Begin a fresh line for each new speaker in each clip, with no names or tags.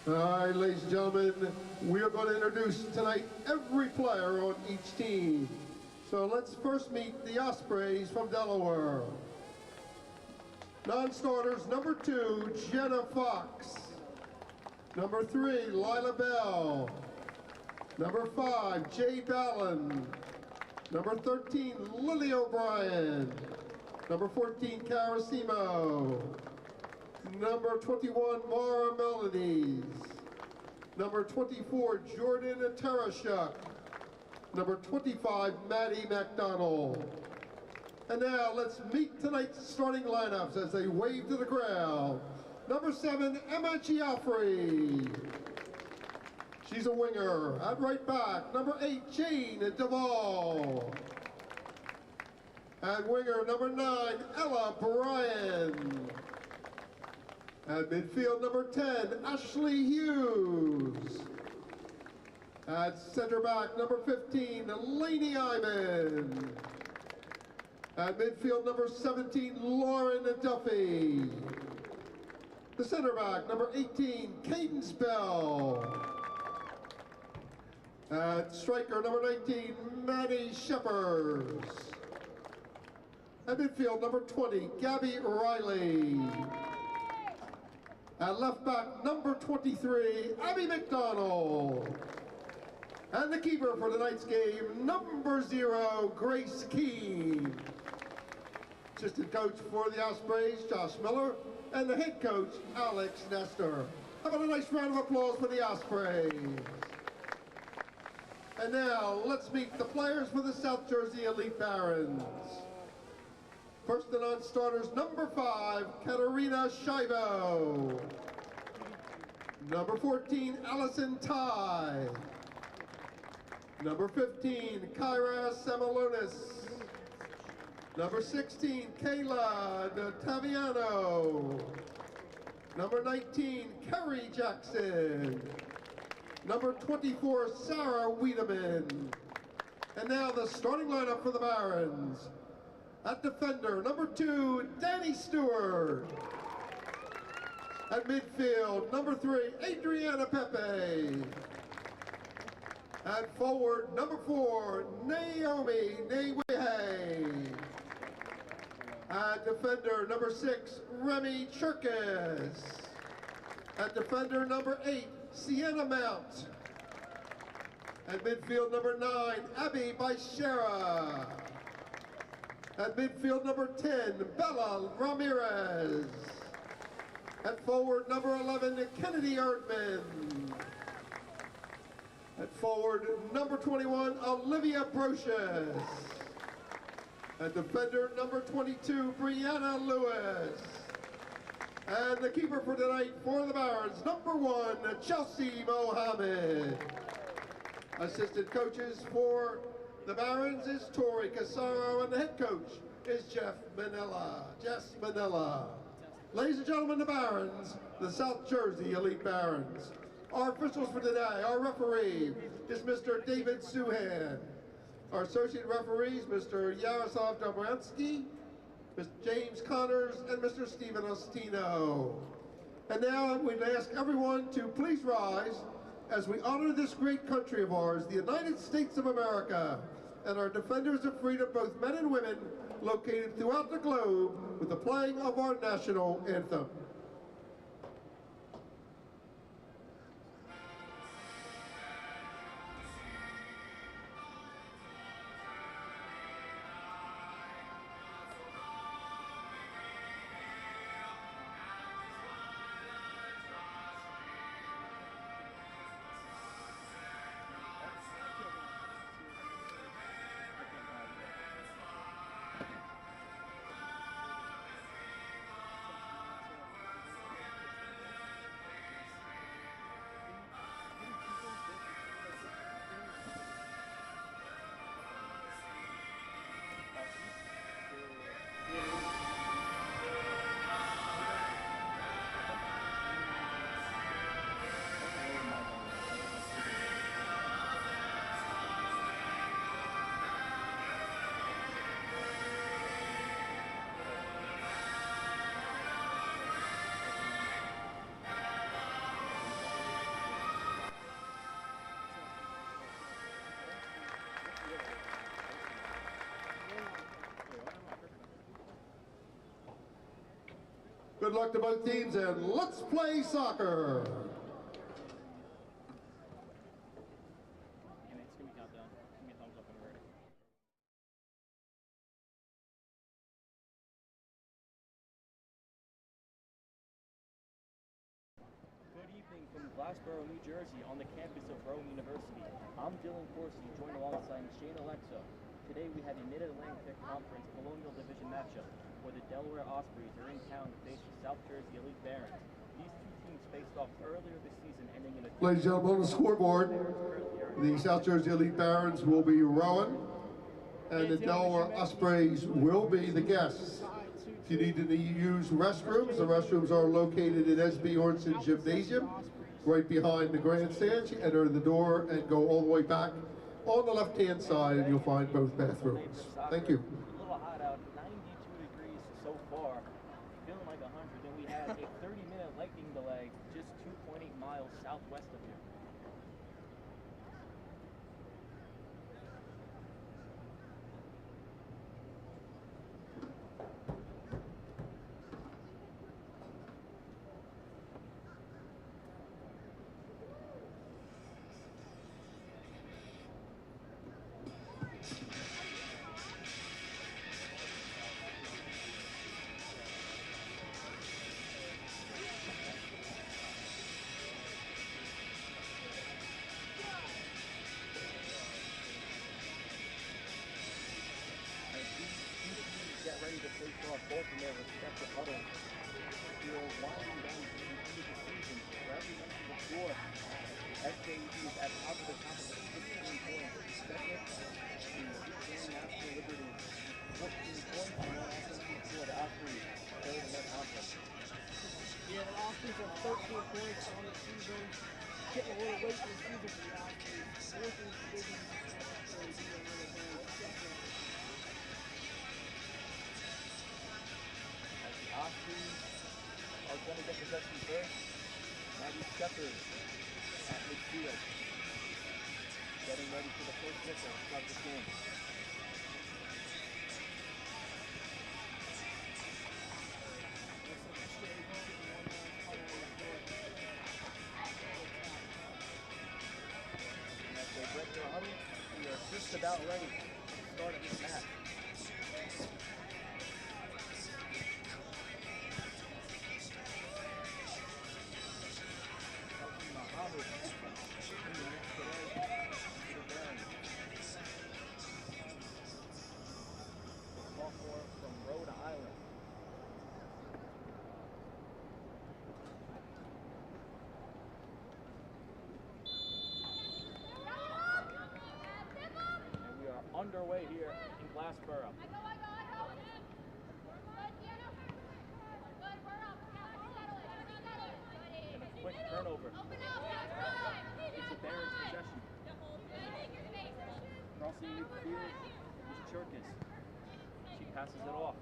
All right, ladies and gentlemen, we are going to introduce tonight every player on each team. So let's first meet the Ospreys from Delaware. Non-starters, number 2, Jenna Fox. Number 3, Lila Bell. Number 5, Jay Ballin. Number 13, Lily O'Brien. Number 14, Carasimo. Number 21, Mara Melodies. Number 24, Jordan Tarashuk. Number 25, Maddie McDonald. And now let's meet tonight's starting lineups as they wave to the crowd. Number 7, Emma Giaffrey. She's a winger. At right back, number 8, Jane Duvall. At winger, number 9, Ella Bryan. At midfield, number 10, Ashley Hughes. At center back, number 15, Lainey Iman. At midfield, number 17, Lauren Duffy. The center back, number 18, Cadence Bell. At striker, number 19, Maddie Shepherd. At midfield, number 20, Gabby Riley. At left back, number 23, Abby McDonald. And the keeper for tonight's game, number 0, Grace Keene. Assistant coach for the Ospreys, Josh Miller, and the head coach, Alex Nestor. How about a nice round of applause for the Ospreys? And now, let's meet the players for the South Jersey Elite Barons. First and on starters, number 5, Katerina Shivo. Number 14, Allison Ty. Number 15, Kyra Samalonis. Number 16, Kayla Taviano. Number 19, Kerry Jackson. Number 24, Sarah Wiedemann. And now the starting lineup for the Barons. At defender, number 2, Danny Stewart. At midfield, number 3, Adriana Pepe. At forward, number 4, Naomi Newehe. At defender, number 6, Remy Cherkis. At defender, number 8, Sienna Mount. At midfield, number 9, Abby Baishera. At midfield, number 10, Bella Ramirez. At forward, number 11, Kennedy Erdman. At forward, number 21, Olivia Brocious. At defender, number 22, Brianna Lewis. And the keeper for tonight for the Barons, number 1, Chelsea Mohammed. Assistant coaches for the Barons is Tori Casaro, and the head coach is Jess Manella. Ladies and gentlemen, the Barons, the South Jersey Elite Barons. Our officials for today, our referee is Mr. David Suhan. Our associate referees, Mr. Yaroslav Dobransky, Mr. James Connors, and Mr. Stephen Ostino. And now we'd ask everyone to please rise as we honor this great country of ours, the United States of America, and our defenders of freedom, both men and women, located throughout the globe, with the playing of our national anthem. Good luck to both teams, and let's play soccer.
Glassboro, New Jersey, on the campus of Rome University. I'm Dylan Corsi, joined alongside Shane Alexo. Today we have a Mid-Atlantic Conference Colonial Division matchup where the Delaware Ospreys are in town to face the South Jersey Elite Barons. These two teams faced off earlier this season, ending in a...
Ladies and gentlemen, on the scoreboard, the South Jersey Elite Barons will be rowing, and the Delaware Ospreys will be the guests. If you need to use restrooms, the restrooms are located at SB Orson Gymnasium, right behind the grandstand. You enter the door and go all the way back on the left-hand side, and you'll find both bathrooms. Thank you.
A little hot out, 92 degrees so far, feeling like 100. Then we had a 30-minute lightning delay just 2.8 miles southwest of here. Both in their respective huddles. We are winding down to the end of the season. For every month before, SJEB is at top of the competition, 16 points. Second, the National Liberty, 14 points, and one offensive for the Ospreys, third in their conference.
Yeah, the Ospreys are 13 points on the season. Getting a little late in the season for the Ospreys. Fourth in the division.
Ospreys are going to get possession first. Maddie Shepard at midfield. Getting ready for the first whistle to start this game. And as they break their huddle, we are just about ready to start this match. Underway here in Glassboro. And a quick turnover. It's a Barons possession. Crossing midfield is Churkis. She passes it off.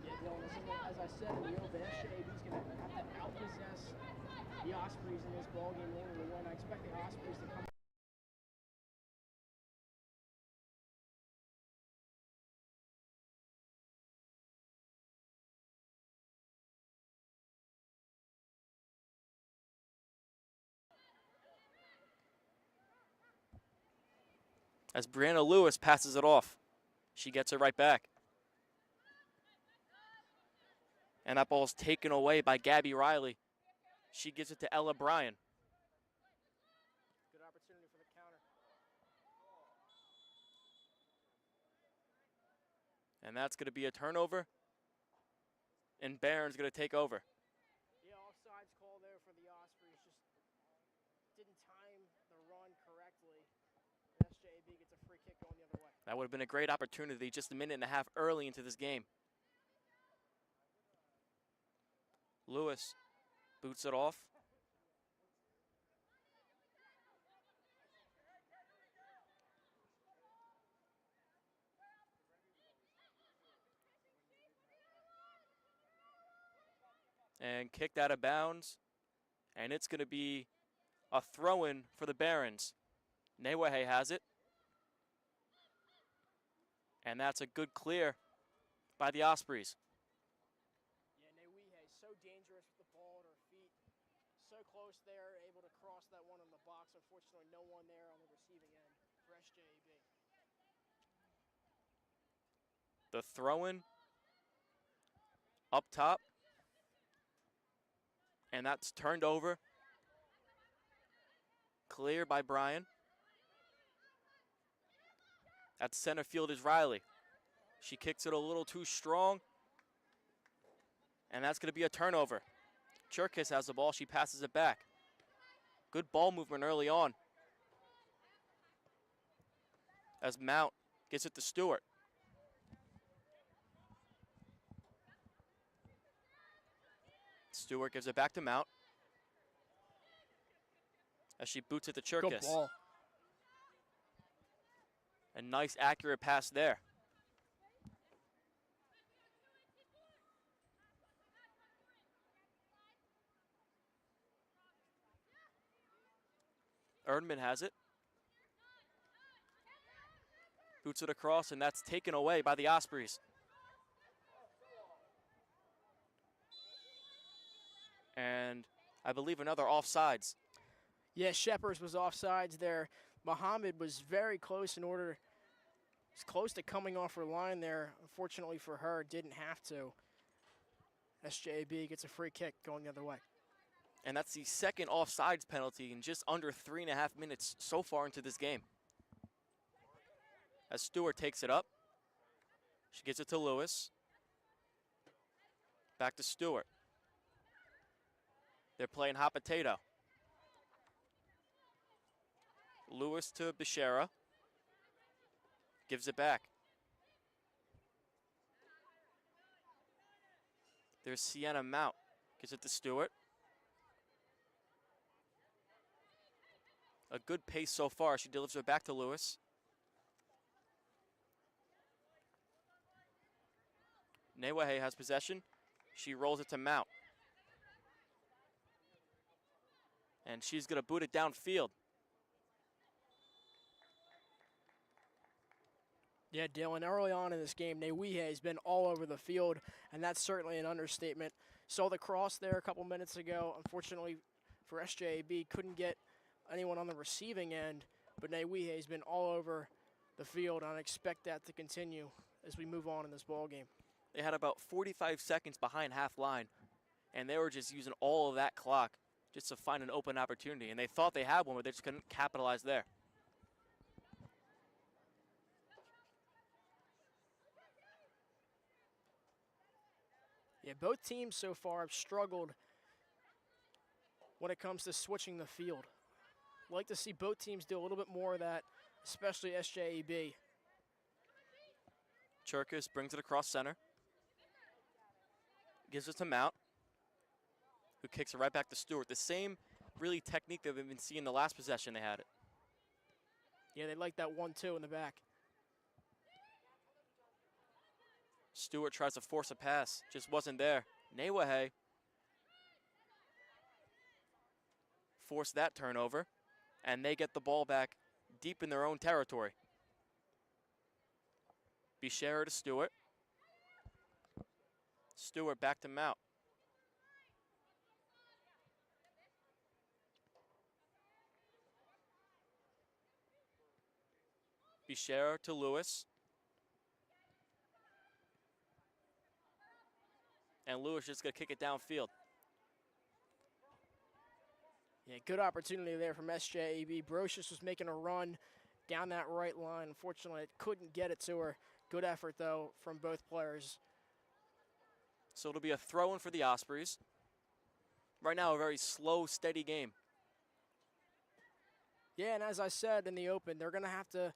Yeah, Dylan, as I said in the open, SJEB's going to have to outpossess the Ospreys in this ballgame later to win. I expect the Ospreys to come.
As Brianna Lewis passes it off, she gets it right back. And that ball is taken away by Gabby Riley. She gives it to Ella Bryan.
Good opportunity for the counter.
And that's going to be a turnover. And Barron's going to take over.
Yeah, offsides call there for the Ospreys. Just didn't time the run correctly. SJEB gets a free kick going the other way.
That would have been a great opportunity just a minute and a half early into this game. Lewis boots it off. And kicked out of bounds. And it's going to be a throw-in for the Barons. Newehe has it.
And that's a good clear by the Ospreys.
Yeah, Newihe so dangerous with the ball at her feet. So close there, able to cross that one in the box. Unfortunately, no one there on the receiving end for SJEB.
The throw-in up top. And that's turned over. Clear by Bryan. At center field is Riley. She kicks it a little too strong. And that's going to be a turnover. Cherkis has the ball. She passes it back. Good ball movement early on. As Mount gets it to Stewart. Stewart gives it back to Mount. As she boots it to Cherkis.
Good ball.
A nice accurate pass there. Erdman has it. Boots it across, and that's taken away by the Ospreys. And I believe another offsides.
Yeah, Shepherds was offsides there. Muhammad was very close close to coming off her line there. Unfortunately for her, didn't have to. SJEB gets a free kick going the other way.
And that's the second offsides penalty in just under 3.5 minutes so far into this game. As Stewart takes it up, she gives it to Lewis. Back to Stewart. They're playing hot potato. Lewis to Beshara. Gives it back. There's Sienna Mount. Gives it to Stewart. A good pace so far. She delivers it back to Lewis. Newahe has possession. She rolls it to Mount. And she's going to boot it downfield.
Yeah, Dylan, early on in this game, Newihe has been all over the field, and that's certainly an understatement. Saw the cross there a couple minutes ago. Unfortunately for SJEB, couldn't get anyone on the receiving end, but Newihe has been all over the field, and I expect that to continue as we move on in this ball game.
They had about 45 seconds behind half line, and they were just using all of that clock just to find an open opportunity, and they thought they had one, but they just couldn't capitalize there.
Yeah, both teams so far have struggled when it comes to switching the field. I'd like to see both teams do a little bit more of that, especially SJEB.
Cherkis brings it across center. Gives it to Mount, who kicks it right back to Stewart. The same really technique that we've been seeing the last possession they had it.
Yeah, they like that 1-2 in the back.
Stewart tries to force a pass, just wasn't there. Newahe forced that turnover, and they get the ball back deep in their own territory. Beshara to Stewart. Stewart back to Mount. Beshara to Lewis. And Lewis just going to kick it downfield.
Yeah, good opportunity there from SJEB. Brocious was making a run down that right line. Unfortunately, it couldn't get it to her. Good effort, though, from both players.
So it'll be a throw-in for the Ospreys. Right now, a very slow, steady game.
Yeah, and as I said in the open, they're going to have to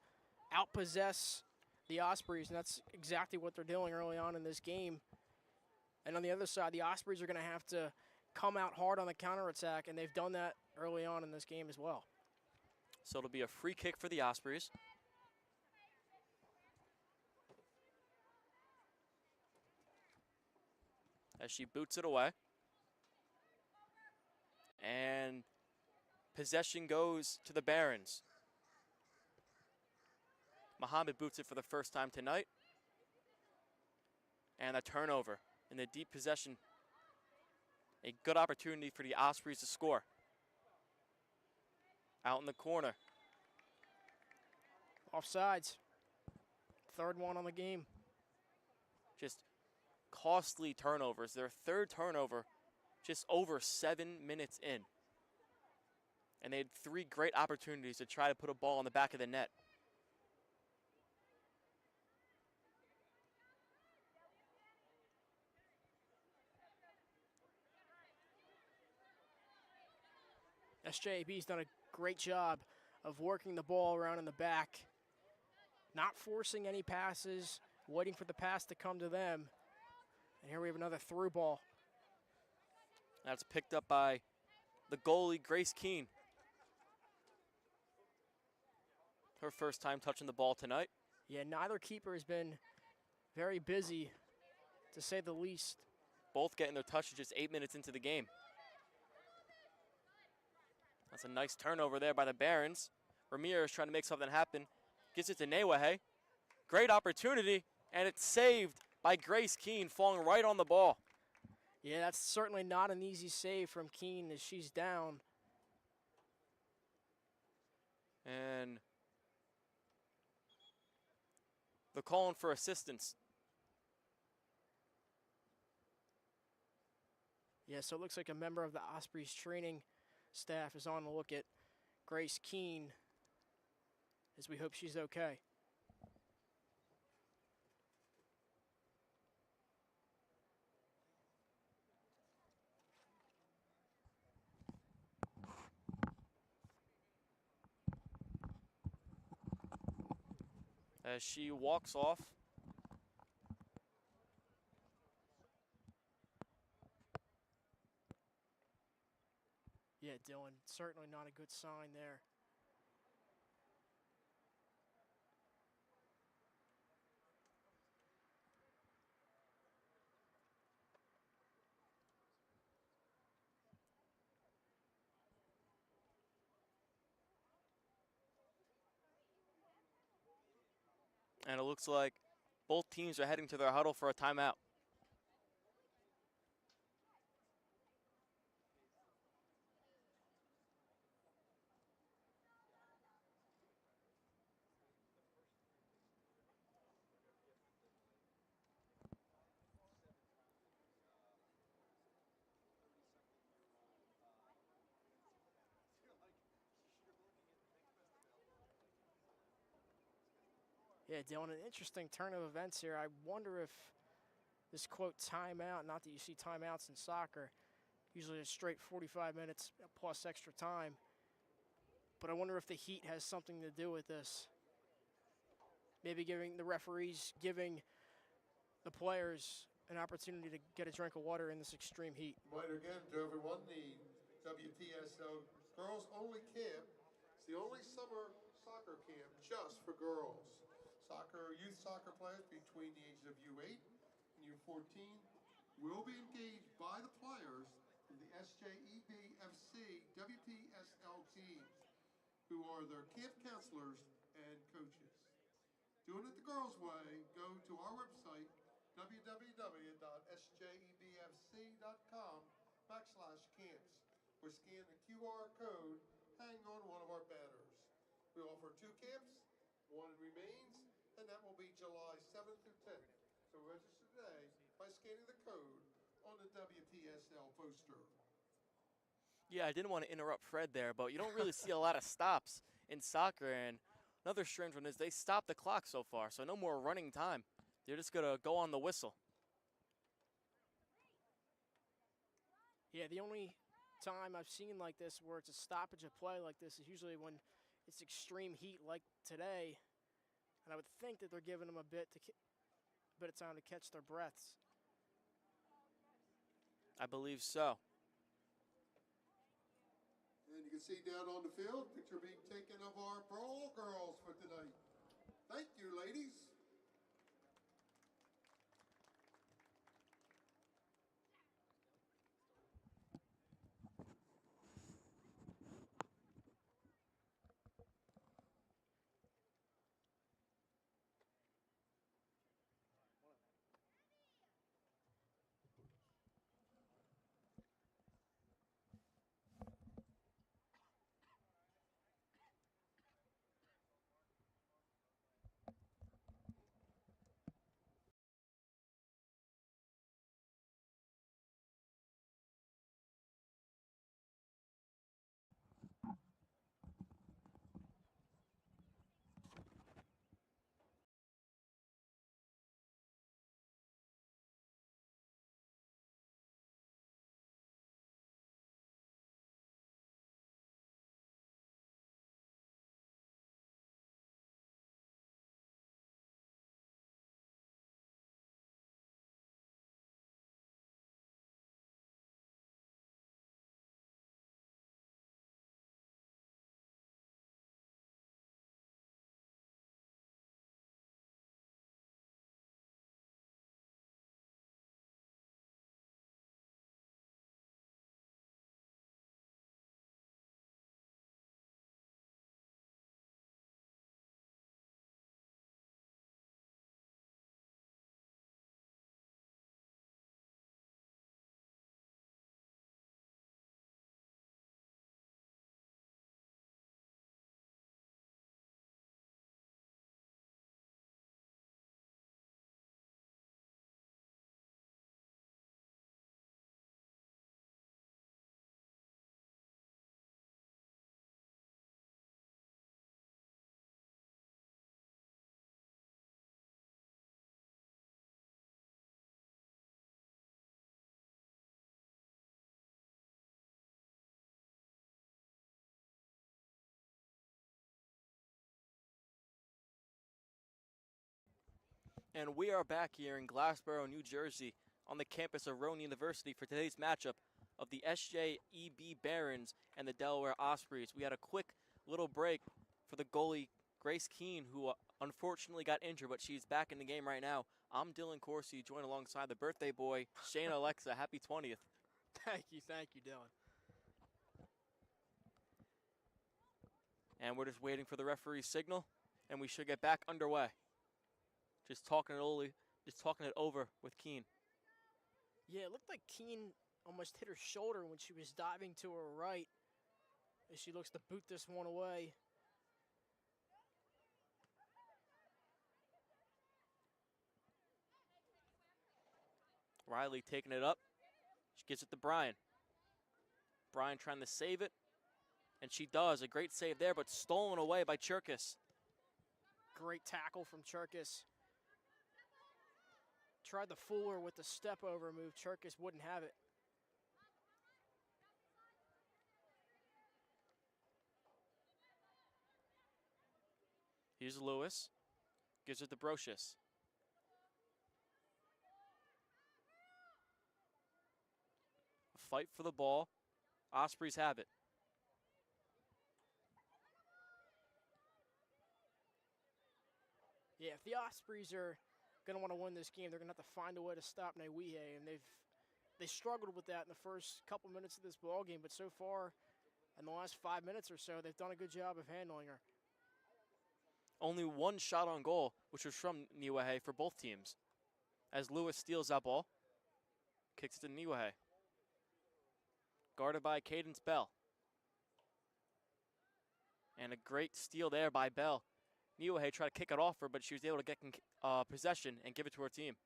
outpossess the Ospreys, and that's exactly what they're doing early on in this game. And on the other side, the Ospreys are going to have to come out hard on the counterattack, and they've done that early on in this game as well.
So it'll be a free kick for the Ospreys. As she boots it away. And possession goes to the Barons. Muhammad boots it for the first time tonight. And a turnover in the deep possession. A good opportunity for the Ospreys to score. Out in the corner.
Offsides. Third one on the game.
Just costly turnovers. Their third turnover just over 7 minutes in. And they had 3 great opportunities to try to put a ball in the back of the net.
SJEB's done a great job of working the ball around in the back, not forcing any passes, waiting for the pass to come to them. And here we have another through ball.
That's picked up by the goalie, Grace Keene. Her first time touching the ball tonight.
Yeah, neither keeper has been very busy, to say the least.
Both getting their touches just 8 minutes into the game. That's a nice turnover there by the Barons. Ramirez trying to make something happen. Gives it to Newahe. Great opportunity, and it's saved by Grace Keene, falling right on the ball.
Yeah, that's certainly not an easy save from Keene as she's down.
And they're calling for assistance.
Yeah, so it looks like a member of the Ospreys training staff is on the look at Grace Keene, as we hope she's okay.
As she walks off.
Yeah, Dylan, certainly not a good sign there.
And it looks like both teams are heading to their huddle for a timeout.
Yeah, Dylan, an interesting turn of events here. I wonder if this quote timeout, not that you see timeouts in soccer, usually a straight 45 minutes plus extra time, but I wonder if the heat has something to do with this. Maybe giving the referees, giving the players an opportunity to get a drink of water in this extreme heat.
Reminder again to everyone, the WPSL Girls Only Camp is the only summer soccer camp just for girls. Youth soccer players between the ages of U8 and U14 will be engaged by the players in the SJEB FC WPSL teams, who are their camp counselors and coaches. Doing it the girls' way, go to our website, www.sjebfc.com/camps, or scan the QR code hanging on one of our banners. We offer 2 camps, one remains, and that will be July 7th through 10th. So register today by scanning the code on the WPSL poster.
Yeah, I didn't want to interrupt Fred there, but you don't really see a lot of stops in soccer. And another strange one is they stopped the clock so far, so no more running time. They're just going to go on the whistle.
Yeah, the only time I've seen like this where it's a stoppage of play like this is usually when it's extreme heat like today. And I would think that they're giving them a bit of time to catch their breaths.
I believe so.
And you can see down on the field, picture being taken of our brawl girls for tonight. Thank you, ladies.
And we are back here in Glassboro, New Jersey, on the campus of Rowan University for today's matchup of the SJEB Barons and the Delaware Ospreys. We had a quick little break for the goalie, Grace Keene, who unfortunately got injured, but she's back in the game right now. I'm Dylan Corsi, joined alongside the birthday boy, Shane Alexa. Happy 20th.
Thank you, Dylan.
And we're just waiting for the referee's signal, and we should get back underway. Just talking it over with Keene.
Yeah, it looked like Keene almost hit her shoulder when she was diving to her right as she looks to boot this one away.
Riley taking it up. She gives it to Brian. Brian trying to save it, and she does. A great save there, but stolen away by Cherkis.
Great tackle from Cherkis. Tried to fool her with the step over move. Cherkis wouldn't have it.
Here's Lewis. Gives it to Brocious. A fight for the ball. Ospreys have it.
Yeah, if the Ospreys are going to want to win this game, they're going to have to find a way to stop Newihe, and they struggled with that in the first couple minutes of this ball game, but so far, in the last 5 minutes or so, they've done a good job of handling her.
Only one shot on goal, which was from Newihe for both teams. As Lewis steals that ball, kicks it to Newihe. Guarded by Cadence Bell. And a great steal there by Bell. Newihe tried to kick it off her, but she was able to get possession and give it to her team.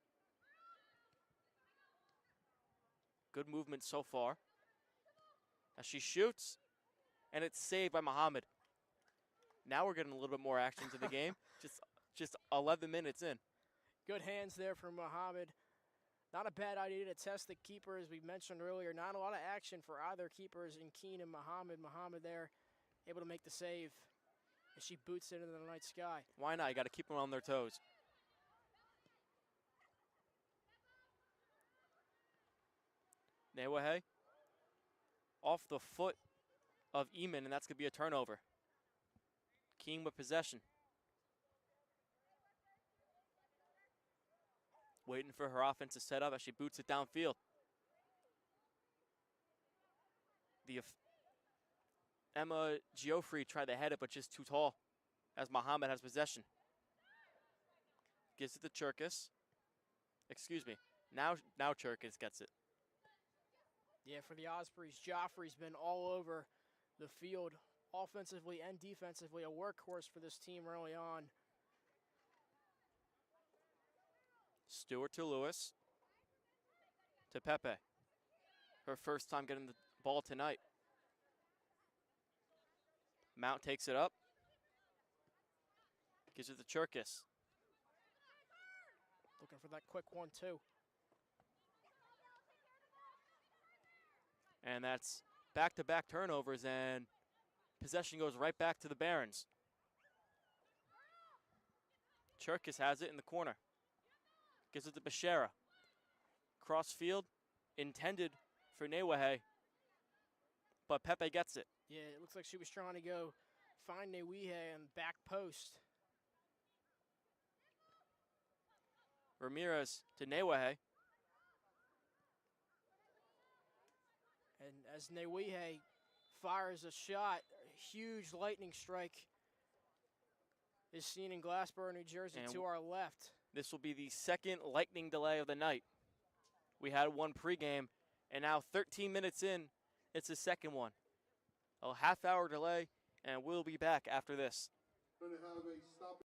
Good movement so far. As she shoots, and it's saved by Muhammad. Now we're getting a little bit more action to the game. Just 11 minutes in.
Good hands there from Muhammad. Not a bad idea to test the keeper, as we mentioned earlier. Not a lot of action for either keepers in Keene and Muhammad. Muhammad there, able to make the save as she boots it into the night sky.
Why not? You got to keep them on their toes. Newihe off the foot of Eamon, and that's going to be a turnover. Keene with possession. Waiting for her offense to set up as she boots it downfield. Emma Geoffrey tried to head it, but just too tall as Muhammad has possession. Gives it to Cherkis. Excuse me. Now Cherkis gets it.
Yeah, for the Ospreys, Joffrey's been all over the field, offensively and defensively, a workhorse for this team early on.
Stewart to Lewis. To Pepe. Her first time getting the ball tonight. Mount takes it up. Gives it to Cherkis.
Looking for that quick 1-2.
And that's back-to-back turnovers, and possession goes right back to the Barons. Cherkis has it in the corner. Gives it to Bashara. Cross field, intended for Newihe, but Pepe gets it.
Yeah, it looks like she was trying to go find Newihe and back post.
Ramirez to Newihe.
And as Newihe fires a shot, a huge lightning strike is seen in Glassboro, New Jersey,
And
to our left.
This will be the second lightning delay of the night. We had one pregame, and now 13 minutes in, it's the second one. A half-hour delay, and we'll be back after this.
Going to have a stoppage.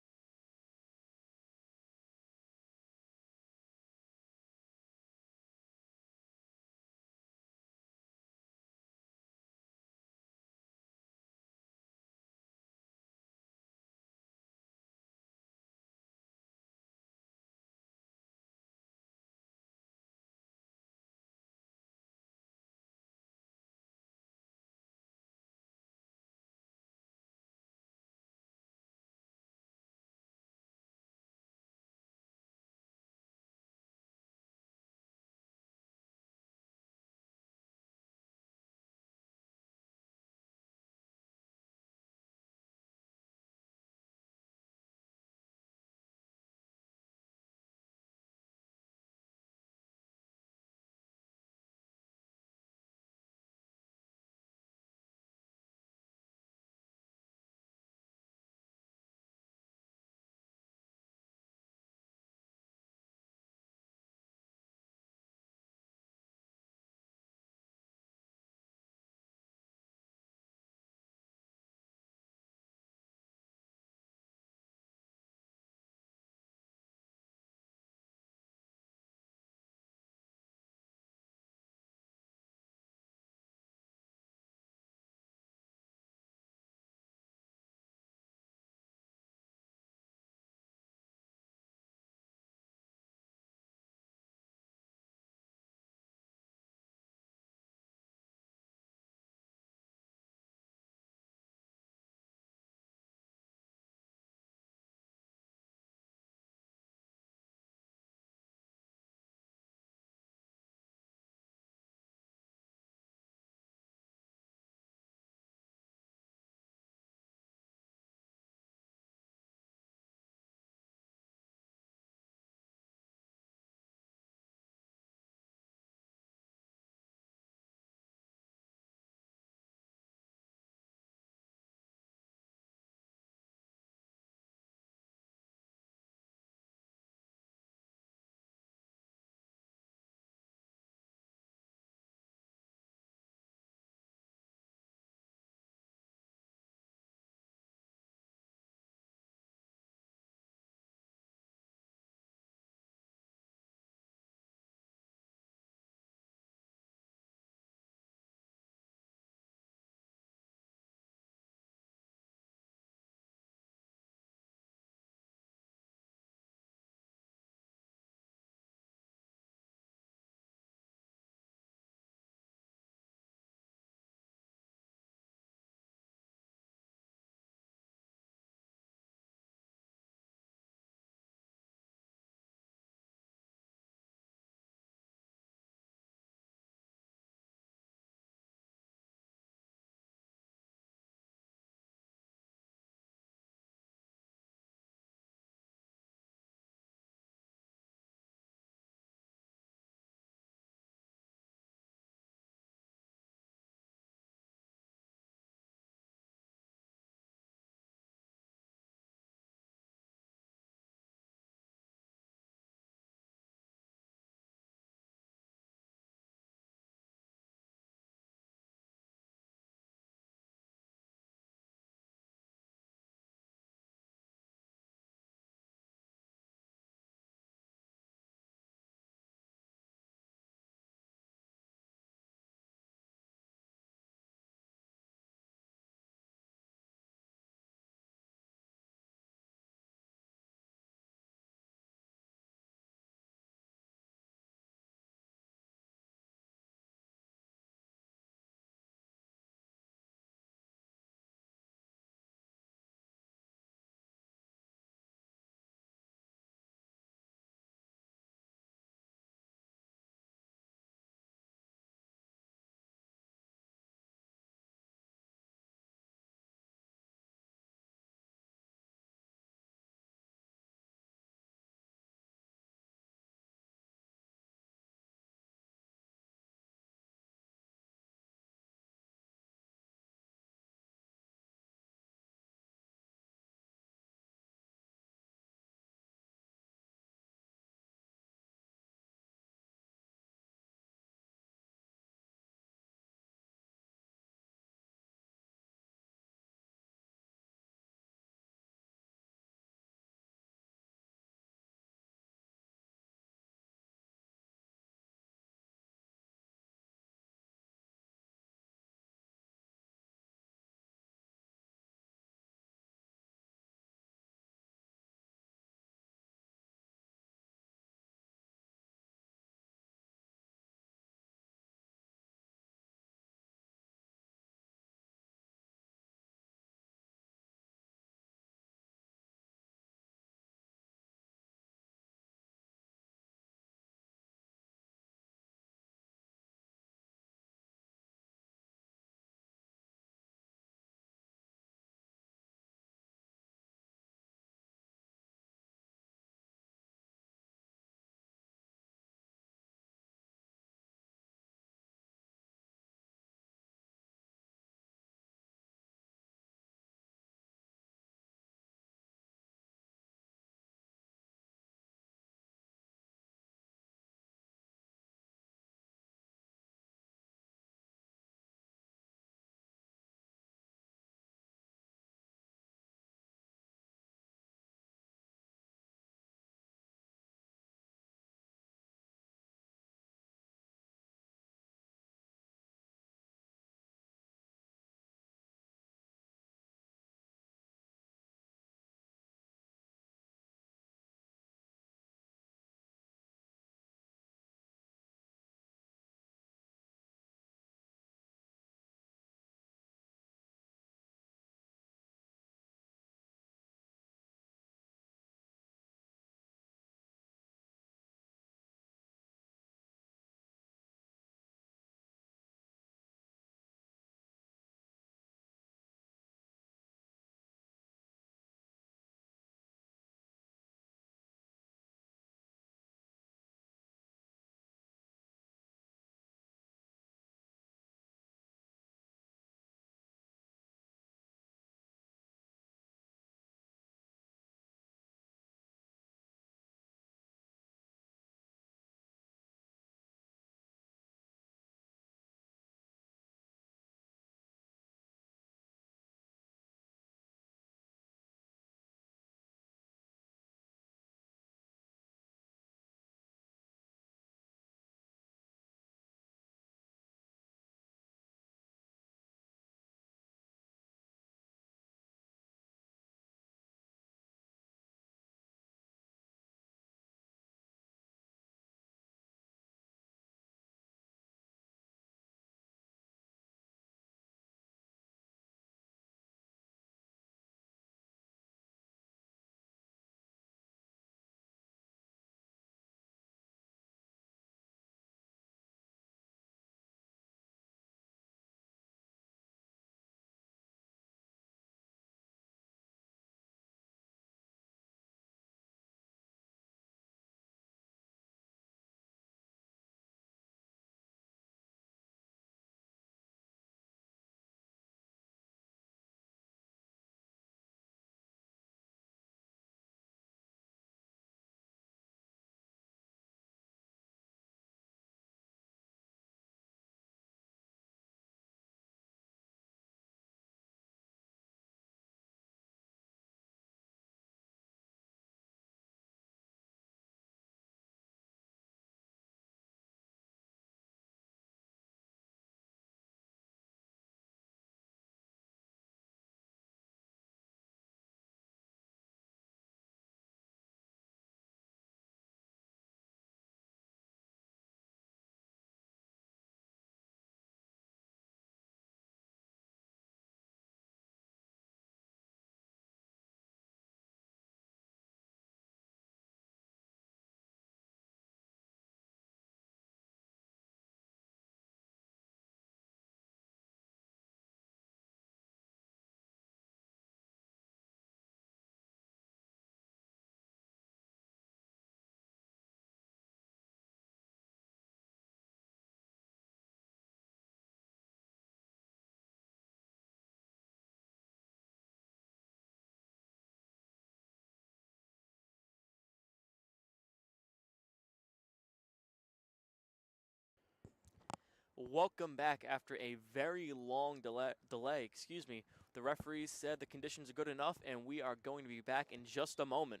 Welcome back after a very long delay. The referees said the conditions are good enough, and we are going to be back in just a moment.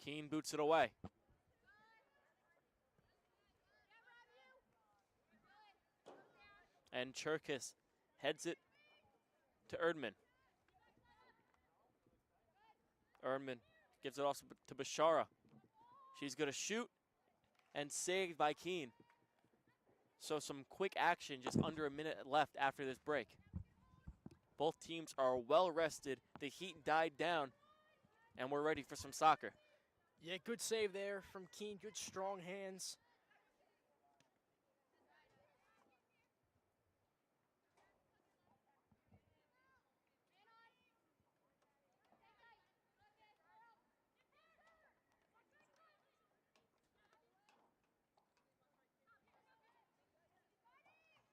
Keene boots it away. And Cherkis heads it to Erdman. Erdman gives it off to Bashara. She's going to shoot and saved by Keene. So some quick action just under a minute left after this break. Both teams are well rested. The heat died down, and we're ready for some soccer.
Yeah, good save there from Keene. Good strong hands.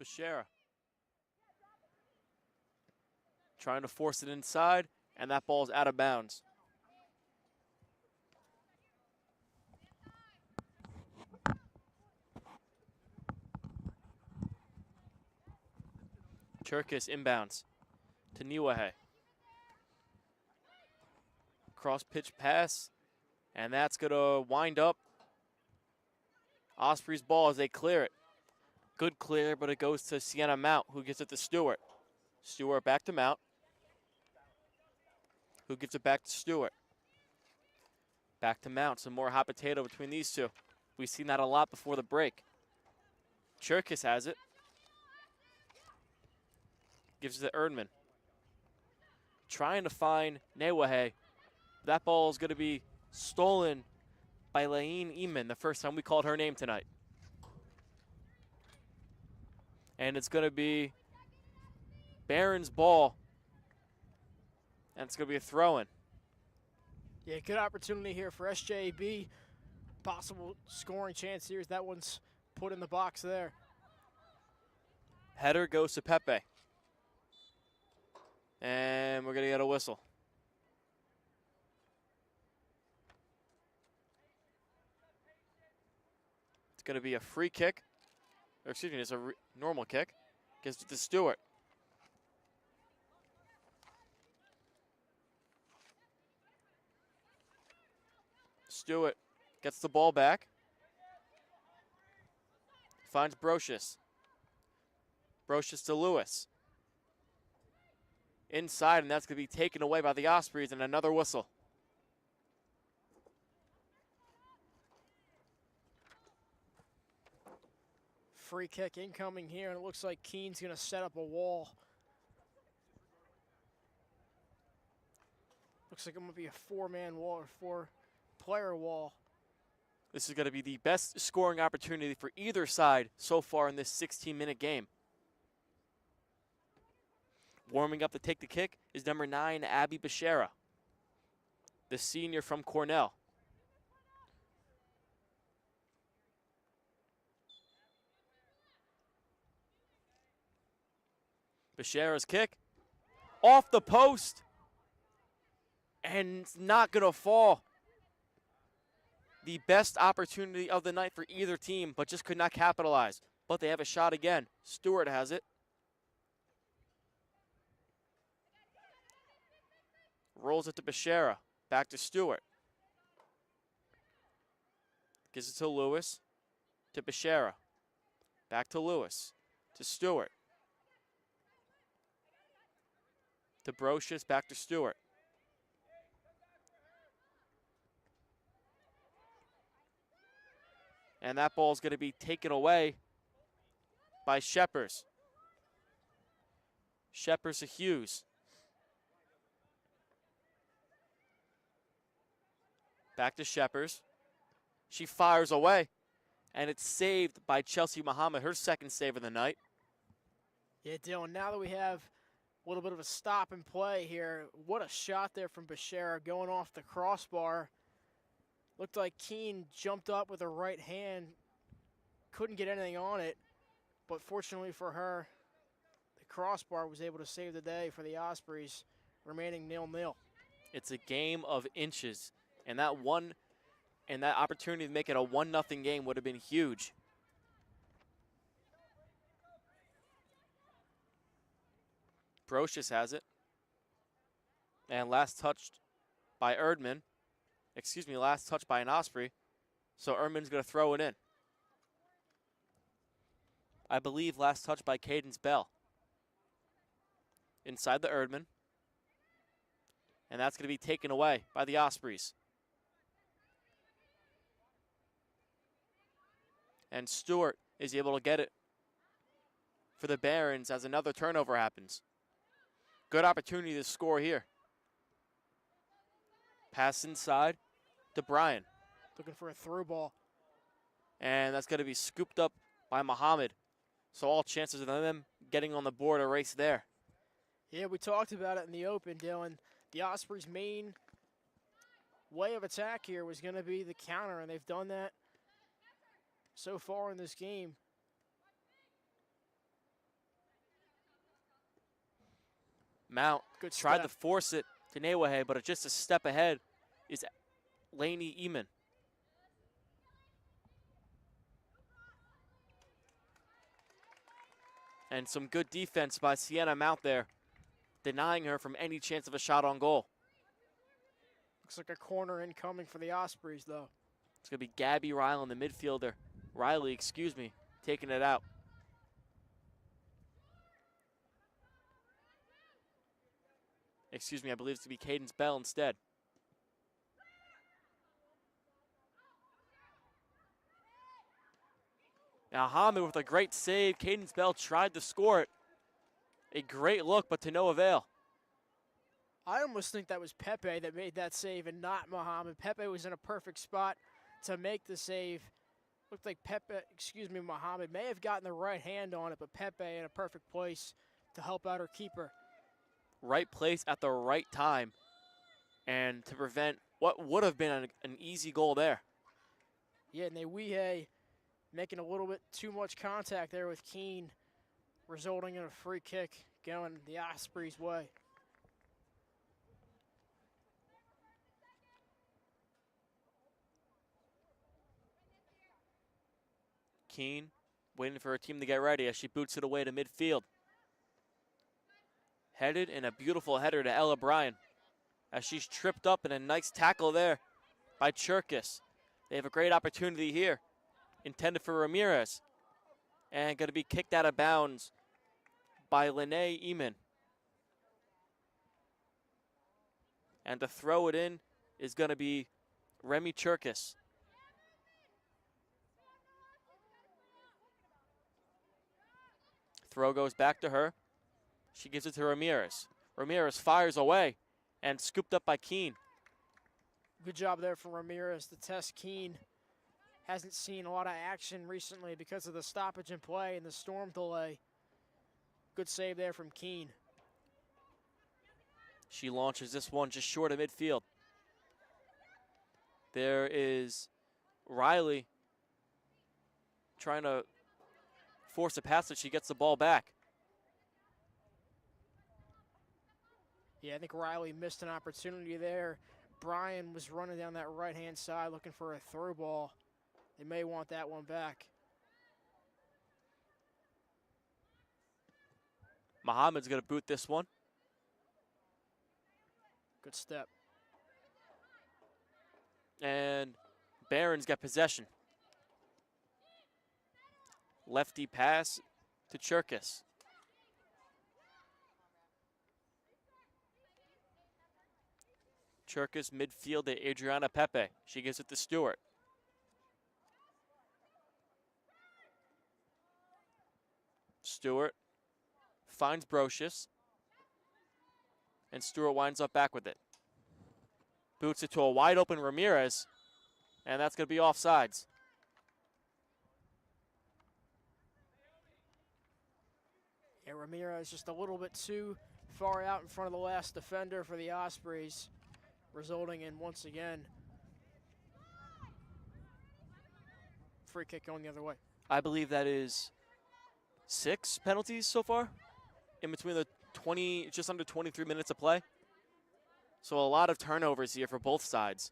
Bashara trying to force it inside, and that ball's out of bounds. Cherkis inbounds to Niwahe. Cross pitch pass, and that's going to wind up Osprey's ball as they clear it. Good clear, but it goes to Sienna Mount, who gets it to Stewart. Stewart back to Mount, who gives it back to Stewart. Back to Mount, some more hot potato between these two. We've seen that a lot before the break. Cherkis has it. Gives it to Erdman. Trying to find Newahe. That ball is going to be stolen by Laine Eman, the first time we called her name tonight. And it's going to be Barron's ball. And it's going to be a throw-in.
Yeah, good opportunity here for SJEB. Possible scoring chance here as that one's put in the box there.
Header goes to Pepe. And we're going to get a whistle. It's going to be a free kick. Or excuse me, it's a normal kick. Gives it to Stewart. Stewart gets the ball back. Finds Brocious. Brocious to Lewis. Inside, and that's going to be taken away by the Ospreys, and another whistle.
Free kick incoming here, and it looks like Keene's going to set up a wall. Looks like it might be a four-man wall or four-player wall.
This is going to be the best scoring opportunity for either side so far in this 16-minute game. Warming up to take the kick is number 9, Abby Bashara, the senior from Cornell. Bashara's kick off the post, and it's not going to fall. The best opportunity of the night for either team, but just could not capitalize. But they have a shot again. Stewart has it. Rolls it to Bashara. Back to Stewart. Gives it to Lewis. To Bashara. Back to Lewis. To Stewart. To Brocious. Back to Stewart. And that ball is going to be taken away by Sheppers. Sheppers to Hughes. Back to Sheppers. She fires away, and it's saved by Chelsea Muhammad, her second save of the night.
Yeah, Dylan, now that we have a little bit of a stop and play here, what a shot there from Bashara going off the crossbar. Looked like Keene jumped up with her right hand, couldn't get anything on it, but fortunately for her, the crossbar was able to save the day for the Ospreys, remaining 0-0.
It's a game of inches, and that opportunity to make it a 1-0 game would have been huge. Brocious has it. And last touched by Erdman. Excuse me, last touch by an Osprey. So Erdman's going to throw it in. I believe last touch by Cadence Bell. Inside the Erdman. And that's going to be taken away by the Ospreys. And Stewart is able to get it for the Barons as another turnover happens. Good opportunity to score here. Pass inside to Bryan.
Looking for a through ball.
And that's going to be scooped up by Muhammad. So all chances of them getting on the board erased there.
Yeah, we talked about it in the open, Dylan. The Ospreys' main way of attack here was going to be the counter, and they've done that so far in this game.
Mount
Good
tried
step.
to force it to Newahe, but just a step ahead is Laney Eamon. And some good defense by Sienna Mount there, denying her from any chance of a shot on goal.
Looks like a corner incoming for the Ospreys, though.
It's going to be Gabby Riley, the midfielder. Riley, excuse me, taking it out. Excuse me, I believe it's going to be Cadence Bell instead. Now Hamid with a great save. Cadence Bell tried to score it. A great look, but to no avail.
I almost think that was Pepe that made that save and not Muhammad. Pepe was in a perfect spot to make the save. Looked like Muhammad may have gotten the right hand on it, but Pepe in a perfect place to help out her keeper.
Right place at the right time, and to prevent what would have been an easy goal there.
Yeah, Newihe making a little bit too much contact there with Keene, resulting in a free kick going the Ospreys' way.
Keene waiting for her team to get ready as she boots it away to midfield. Headed in a beautiful header to Ella Bryan as she's tripped up in a nice tackle there by Cherkis. They have a great opportunity here, intended for Ramirez, and going to be kicked out of bounds by Lene Eamon. And to throw it in is going to be Remy Cherkis. Throw goes back to her. She gives it to Ramirez. Ramirez fires away and scooped up by Keene.
Good job there from Ramirez to test Keene. Hasn't seen a lot of action recently because of the stoppage in play and the storm delay. Good save there from Keene.
She launches this one just short of midfield. There is Riley trying to force a pass that she gets the ball back.
Yeah, I think Riley missed an opportunity there. Bryan was running down that right-hand side looking for a through ball. They may want that one back.
Muhammad's going to boot this one.
Good step.
And Barron's got possession. Lefty pass to Cherkis. Cherkis midfield to Adriana Pepe. She gives it to Stewart. Stewart finds Brocious. And Stewart winds up back with it. Boots it to a wide open Ramirez. And that's going to be offsides.
Yeah, Ramirez just a little bit too far out in front of the last defender for the Ospreys, resulting in, once again, free kick going the other way.
I believe that is 6 penalties so far in between the just under 23 minutes of play. So a lot of turnovers here for both sides.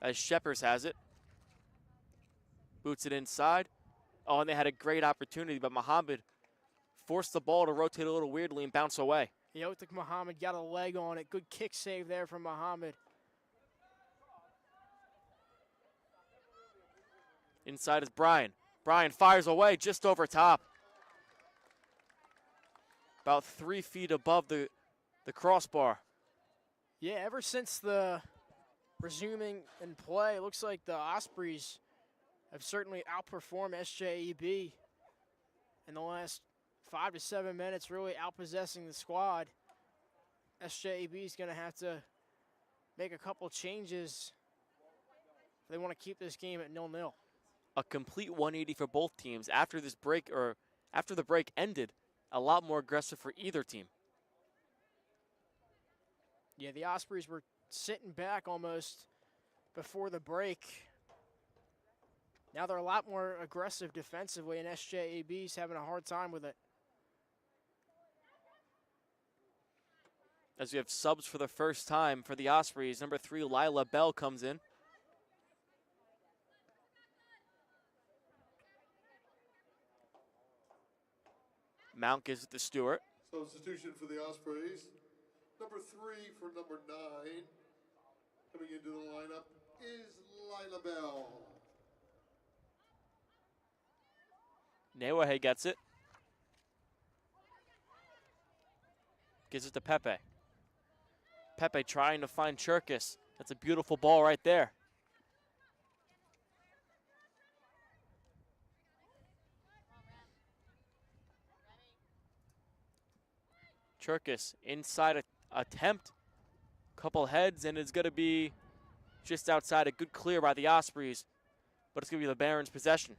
As Sheppers has it. Boots it inside. Oh, and they had a great opportunity, but Muhammad forced the ball to rotate a little weirdly and bounce away.
Yotik Muhammad got a leg on it. Good kick save there from Muhammad.
Inside is Brian. Brian fires away just over top. About 3 feet above the crossbar.
Yeah, ever since the resuming in play, it looks like the Ospreys have certainly outperformed SJEB in the last 5 to 7 minutes, really outpossessing the squad. SJEB is going to have to make a couple changes if they want to keep this game at 0-0.
A complete 180 for both teams after this break, or after the break ended. A lot more aggressive for either team.
Yeah, the Ospreys were sitting back almost before the break. Now they're a lot more aggressive defensively, and SJEB's having a hard time with it.
As we have subs for the first time for the Ospreys, number 3, Lila Bell comes in. Mount gives it to Stewart.
Substitution for the Ospreys. Number 3 for number 9. Coming into the lineup is Lila Bell.
Newahe gets it. Gives it to Pepe. Pepe trying to find Cherkis. That's a beautiful ball right there. Cherkis inside attempt. Couple heads, and it's going to be just outside. A good clear by the Ospreys, but it's going to be the Barons' possession.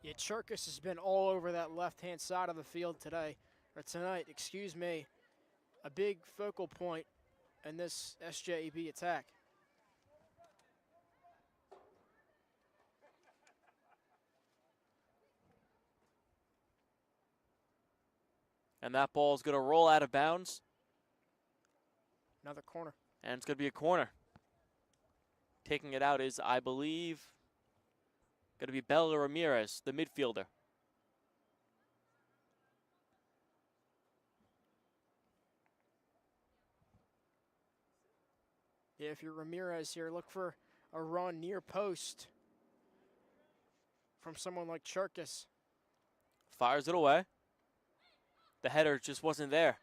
Yeah, Cherkis has been all over that left-hand side of the field today, or tonight, excuse me. A big focal point in this SJEB attack.
And that ball is going to roll out of bounds.
Another corner.
And it's going to be a corner. Taking it out is, I believe, going to be Bella Ramirez, the midfielder.
Yeah, if you're Ramirez here, look for a run near post from someone like Cherkis.
Fires it away. The header just wasn't there.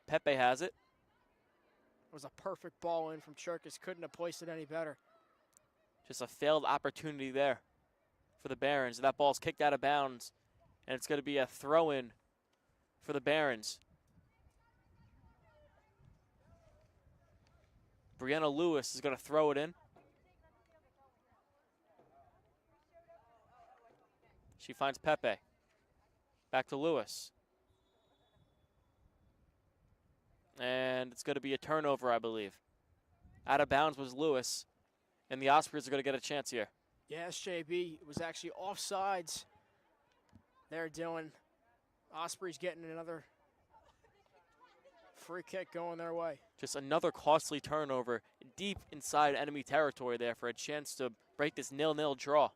Pepe has it.
It was a perfect ball in from Cherkis. Couldn't have placed it any better.
Just a failed opportunity there for the Barons. That ball's kicked out of bounds, and it's going to be a throw-in for the Barons. Brianna Lewis is going to throw it in. She finds Pepe. Back to Lewis. And it's going to be a turnover, I believe. Out of bounds was Lewis, and the Ospreys are going to get a chance here.
Yeah, SJB was actually offsides. They're doing. Ospreys getting another free kick going their way.
Just another costly turnover deep inside enemy territory there for a chance to break this 0-0 draw.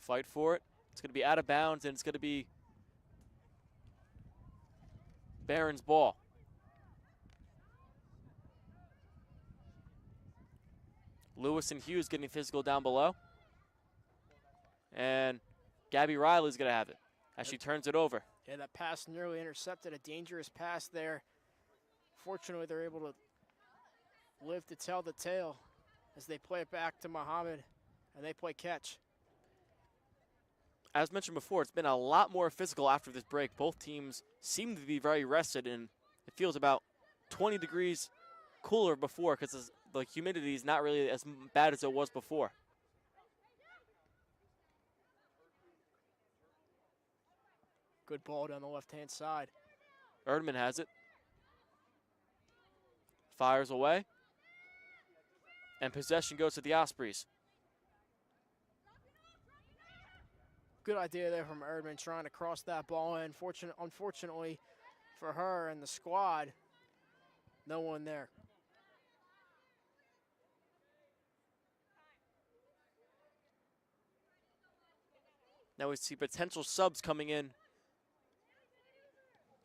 Fight for it. It's going to be out of bounds, and it's going to be Barron's ball. Lewis and Hughes getting physical down below. And Gabby Riley's going to have it as she turns it over.
Yeah, that pass nearly intercepted. A dangerous pass there. Fortunately, they're able to live to tell the tale as they play it back to Muhammad, and they play catch.
As mentioned before, it's been a lot more physical after this break. Both teams seem to be very rested, and it feels about 20 degrees cooler before because the humidity is not really as bad as it was before.
Good ball down the left-hand side.
Erdman has it. Fires away. And possession goes to the Ospreys.
Good idea there from Erdman trying to cross that ball in. Unfortunately for her and the squad, no one there.
Now we see potential subs coming in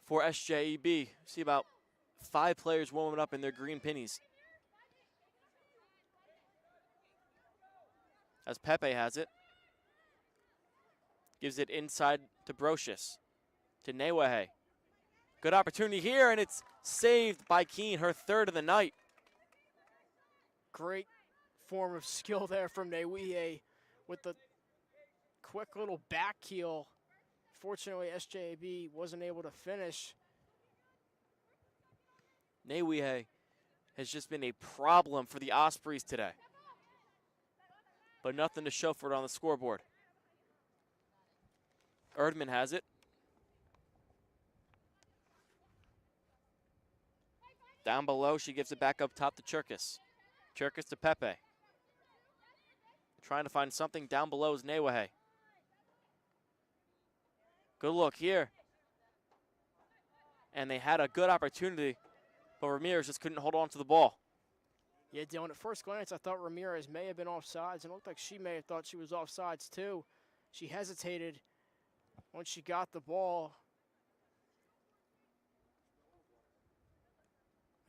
for SJEB. See about 5 players warming up in their green pennies. As Pepe has it. Gives it inside to Brocious. To Newehe. Good opportunity here, and it's saved by Keene, her 3rd of the night.
Great form of skill there from Newehe with the quick little back heel. Fortunately, SJEB wasn't able to finish.
Newehe has just been a problem for the Ospreys today. But nothing to show for it on the scoreboard. Erdman has it. Down below, she gives it back up top to Cherkis. Cherkis to Pepe. Trying to find something down below is Newehe. Good look here. And they had a good opportunity, but Ramirez just couldn't hold on to the ball.
Yeah, Dylan, at first glance, I thought Ramirez may have been offsides, and it looked like she may have thought she was offsides too. She hesitated once she got the ball.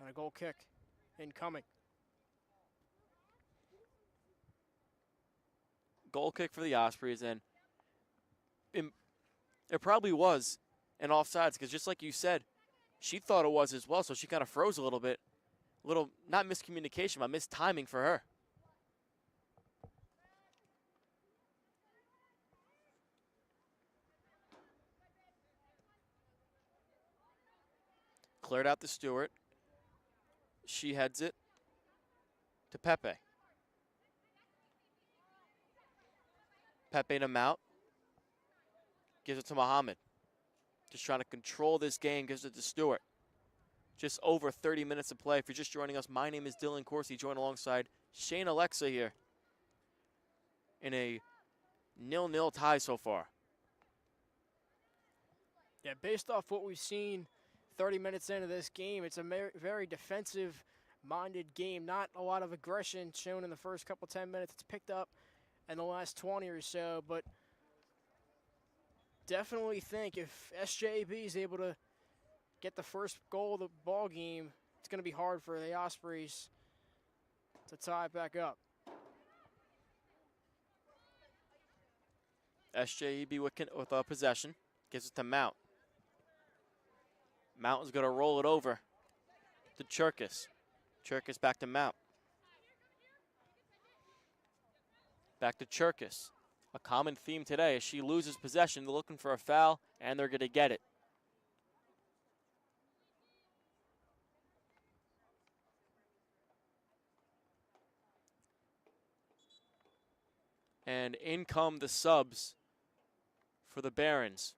And a goal kick incoming.
Goal kick for the Ospreys, and it probably was an offsides, because just like you said, she thought it was as well, so she kind of froze a little bit. Little, not miscommunication, but mistiming for her. Cleared out to Stewart. She heads it to Pepe. Pepe to Mount. Gives it to Muhammad. Just trying to control this game, gives it to Stewart. Just over 30 minutes of play. If you're just joining us, my name is Dylan Corsi, joined alongside Shane Alexa here in a 0-0 tie so far.
Yeah, based off what we've seen 30 minutes into this game, it's a very defensive-minded game. Not a lot of aggression shown in the first couple 10 minutes. It's picked up in the last 20 or so, but definitely think if SJEB is able to get the first goal of the ball game, it's going to be hard for the Ospreys to tie it back up.
SJEB with a possession. Gives it to Mount. Mount is going to roll it over to Cherkis. Cherkis back to Mount. Back to Cherkis. A common theme today as she loses possession. They're looking for a foul, and they're going to get it. And in come the subs for the Barons.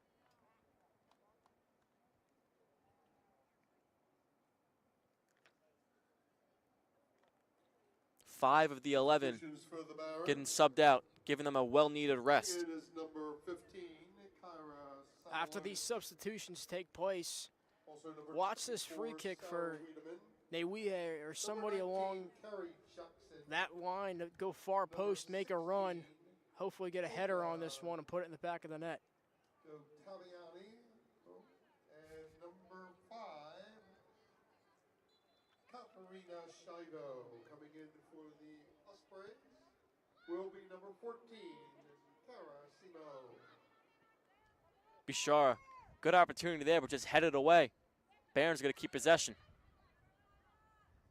Five of the 11
For the Barons.
getting subbed out, giving them a well-needed rest.
It is number 15, Kyra
After
Salomon.
these substitutions take place,
Also number
watch this
24,
free kick
Sarah
for
Wiedemann.
Newehe or somebody
Number 19,
along
Carrie Jackson.
that line to go far post, make a run, hopefully get a header on this one and put it in the back of the net.
Taliani. And number 5, Katarina Shido. Coming in for the Ospreys will be number 14, Kara Simo.
Bishara, good opportunity there, but just headed away. Barron's going to keep possession.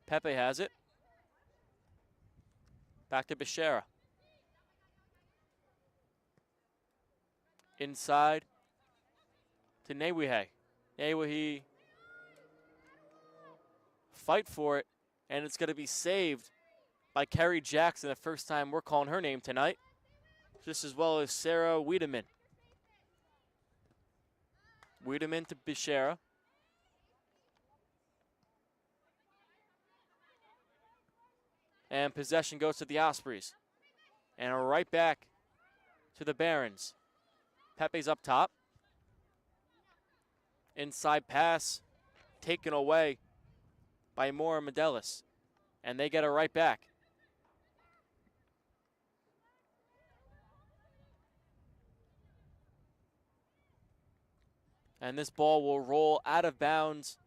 Pepe has it. Back to Bishara. Inside to Newehe. Newehe fight for it, and it's going to be saved by Carrie Jackson, the first time we're calling her name tonight, just as well as Sarah Wiedemann. Wiedemann to Bishara. And possession goes to the Ospreys. And right back to the Barons. Pepe's up top. Inside pass taken away by Mora Medelis. And they get it right back. And this ball will roll out of bounds.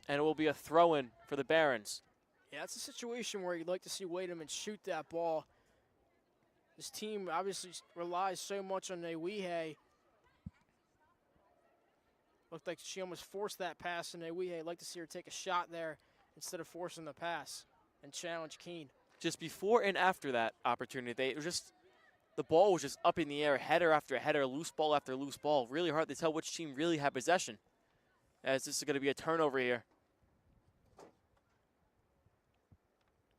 And it will be a throw-in for the Barons.
Yeah, it's a situation where you'd like to see Wademan shoot that ball. This team obviously relies so much on Newihe. Looked like she almost forced that pass, and Newihe. I'd like to see her take a shot there instead of forcing the pass and challenge Keene.
Just before and after that opportunity, the ball was just up in the air, header after header, loose ball after loose ball. Really hard to tell which team really had possession, as this is going to be a turnover here.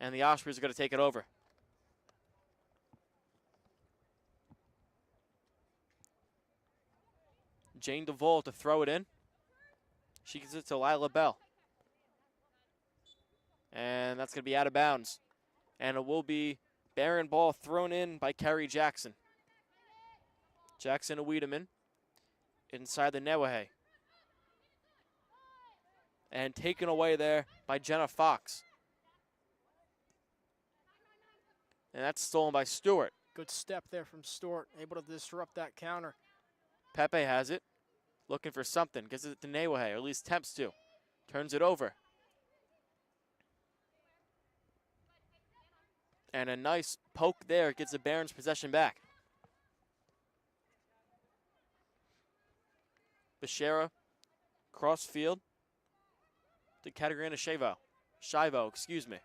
And the Ospreys are going to take it over. Jane DeVol to throw it in. She gives it to Lila Bell. And that's going to be out of bounds. And it will be Baron ball thrown in by Kerry Jackson. Jackson to Wiedemann. Inside the Newahe. And taken away there by Jenna Fox. And that's stolen by Stewart.
Good step there from Stewart, able to disrupt that counter.
Pepe has it. Looking for something. Gives it to Newahe, or at least attempts to. Turns it over. And a nice poke there gets the Barons possession back. Bashara, cross field to Katarina Shivo, excuse me.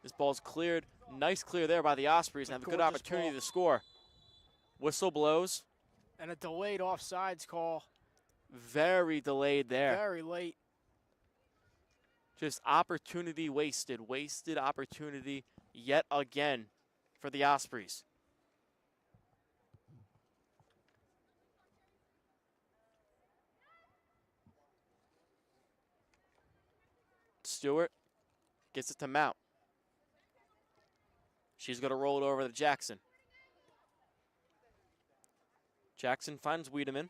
This ball's cleared. Nice clear there by the Ospreys and have a good opportunity to score. Whistle blows.
And a delayed offsides call.
Very delayed there.
Very late.
Just opportunity wasted. Wasted opportunity yet again for the Ospreys. Stewart gets it to Mount. She's going to roll it over to Jackson. Jackson finds Wiedemann.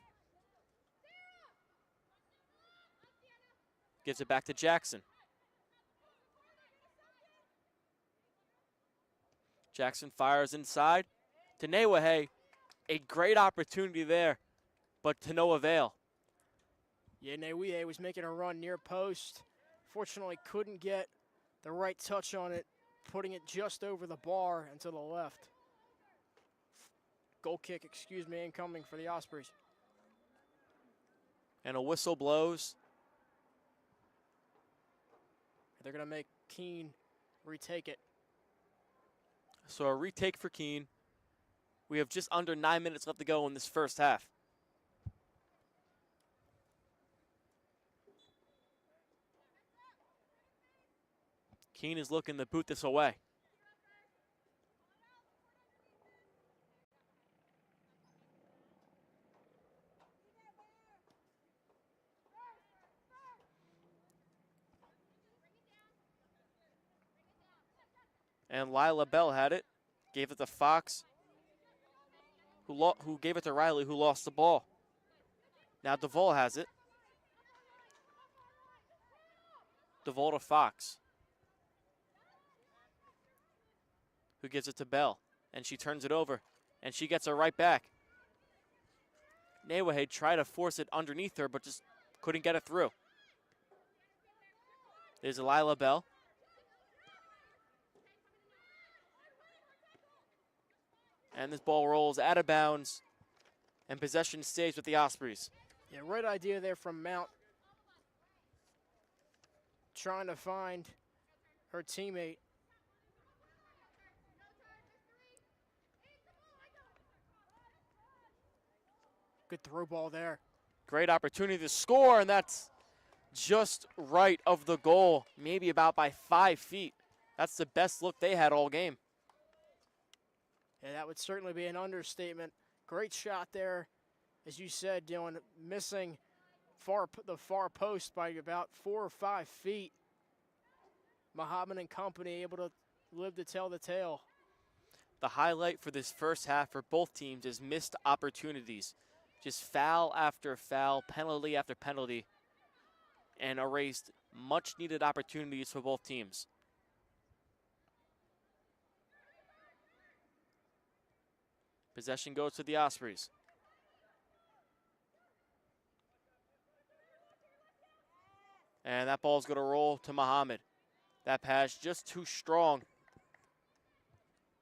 Gives it back to Jackson. Jackson fires inside to Newahe. A great opportunity there, but to no avail.
Yeah, Newihe was making a run near post. Fortunately, couldn't get the right touch on it, putting it just over the bar and to the left. Goal kick, incoming for the Ospreys.
And a whistle blows.
They're going to make Keene retake it.
So a retake for Keene. We have just under 9 minutes left to go in this first half. Keene is looking to boot this away. And Lila Bell had it, gave it to Fox, who gave it to Riley, who lost the ball. Now DeVol has it. DeVol to Fox, who gives it to Bell, and she turns it over, and she gets it right back. Newahe tried to force it underneath her, but just couldn't get it through. There's Lila Bell. And this ball rolls out of bounds, and possession stays with the Ospreys.
Yeah, right idea there from Mount. Trying to find her teammate. Good throw ball there.
Great opportunity to score, and that's just right of the goal, maybe about by 5 feet. That's the best look they had all game.
Yeah, that would certainly be an understatement. Great shot there, as you said, Dylan, missing the far post by about 4 or 5 feet. Muhammad and company able to live to tell the tale.
The highlight for this first half for both teams is missed opportunities. Just foul after foul, penalty after penalty, and erased much needed opportunities for both teams. Possession goes to the Ospreys. And that ball's going to roll to Muhammad. That pass just too strong.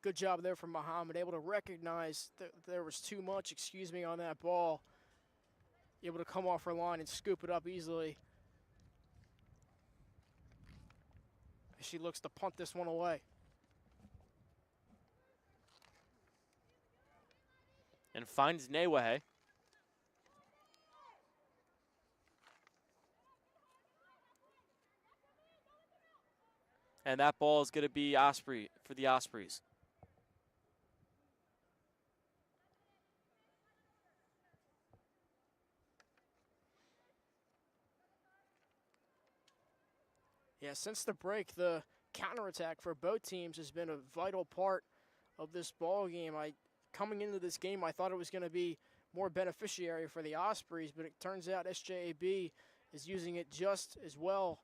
Good job there from Muhammad, able to recognize that there was too much, on that ball. Able to come off her line and scoop it up easily. She looks to punt this one away.
And finds Newahe. And that ball is going to be Osprey for the Ospreys.
Yeah, since the break, the counterattack for both teams has been a vital part of this ball game. Coming into this game, I thought it was going to be more beneficiary for the Ospreys, but it turns out SJEB is using it just as well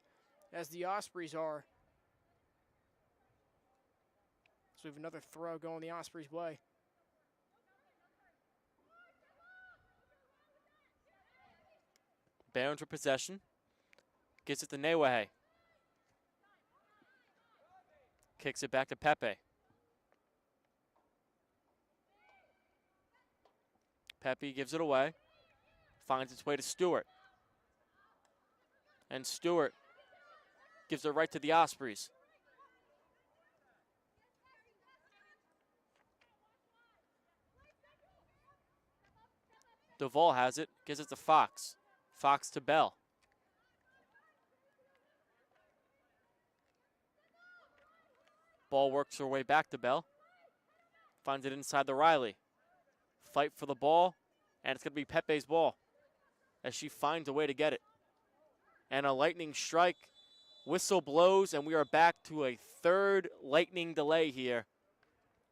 as the Ospreys are. So we have another throw going the Ospreys' way.
Barons for possession. Gets it to Newahe. Kicks it back to Pepe. Pepe gives it away. Finds its way to Stewart. And Stewart gives it right to the Ospreys. Duvall has it, gives it to Fox. Fox to Bell. Ball works her way back to Bell. Finds it inside the Riley. Fight for the ball, and it's going to be Pepe's ball as she finds a way to get it. And a lightning strike. Whistle blows, and we are back to a third lightning delay here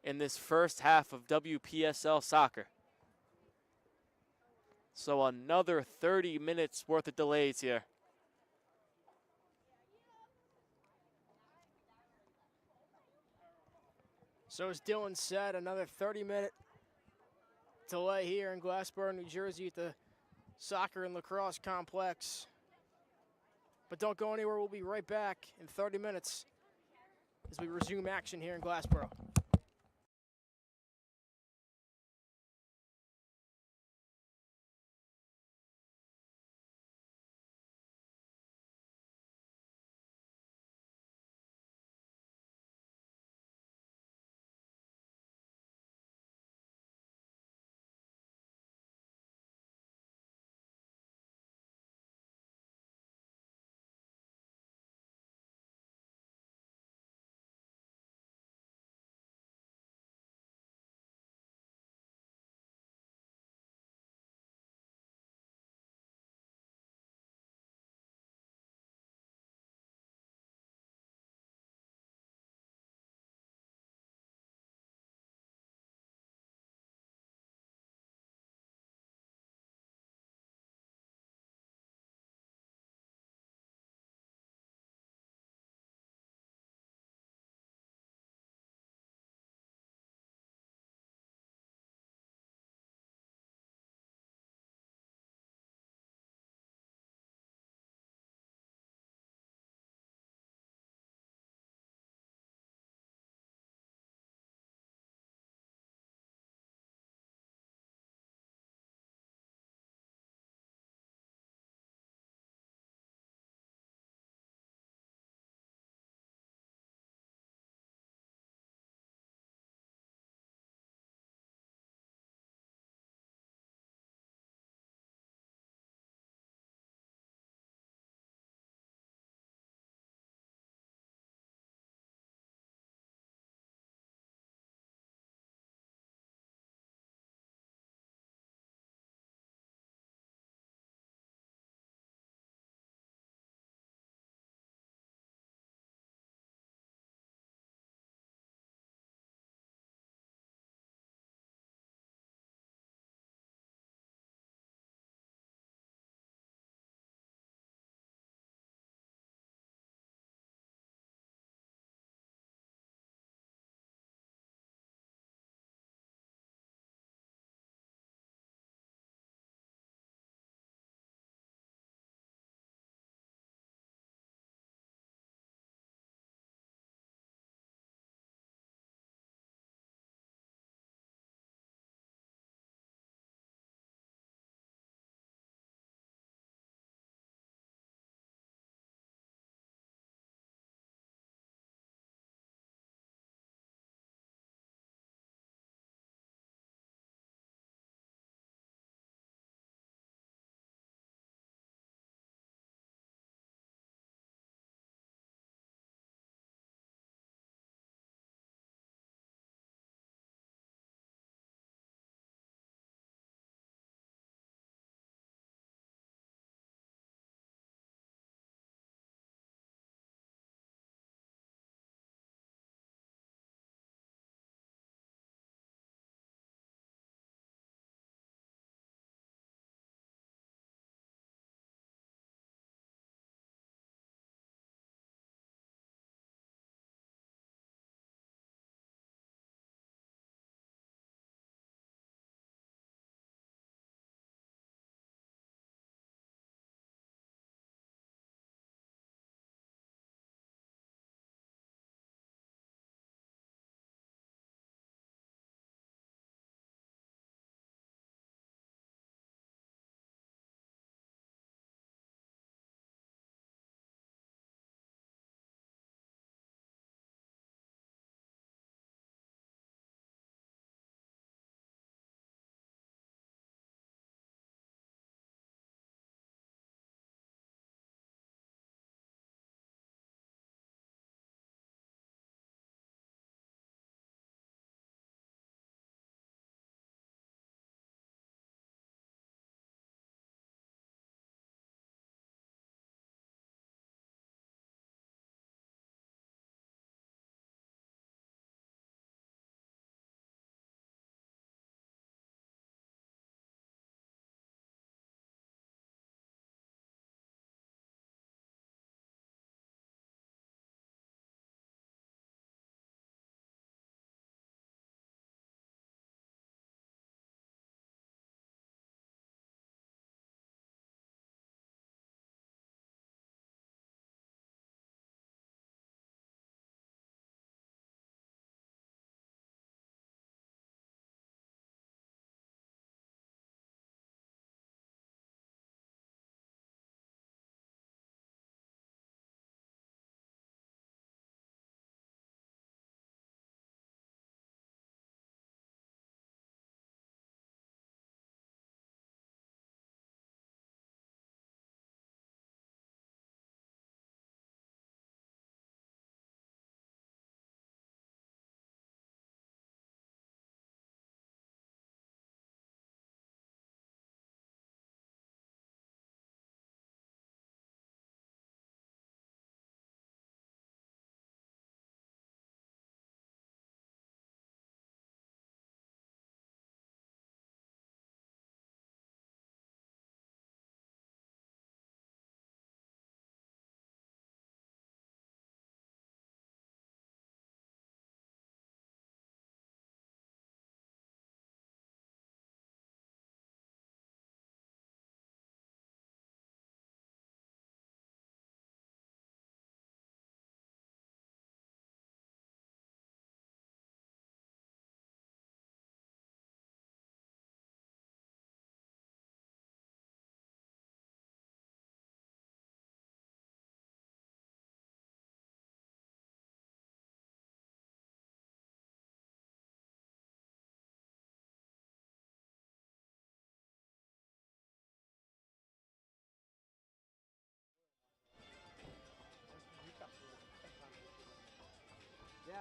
in this first half of WPSL soccer. So another 30 minutes worth of delays here.
So as Dylan said, another 30-minute delay here in Glassboro, New Jersey at the Soccer and Lacrosse Complex. But don't go anywhere. We'll be right back in 30 minutes as we resume action here in Glassboro.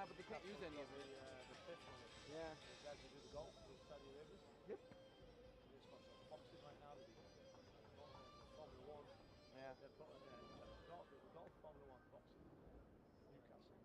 Yeah, but they can't use any of it.
The fifth one.
Yeah.
The guys who do the golf, the Saudi Arabians.
Yep.
They just got some boxing right now. They're Formula One.
Yeah.
They're putting the golf Formula One boxing. Newcastle.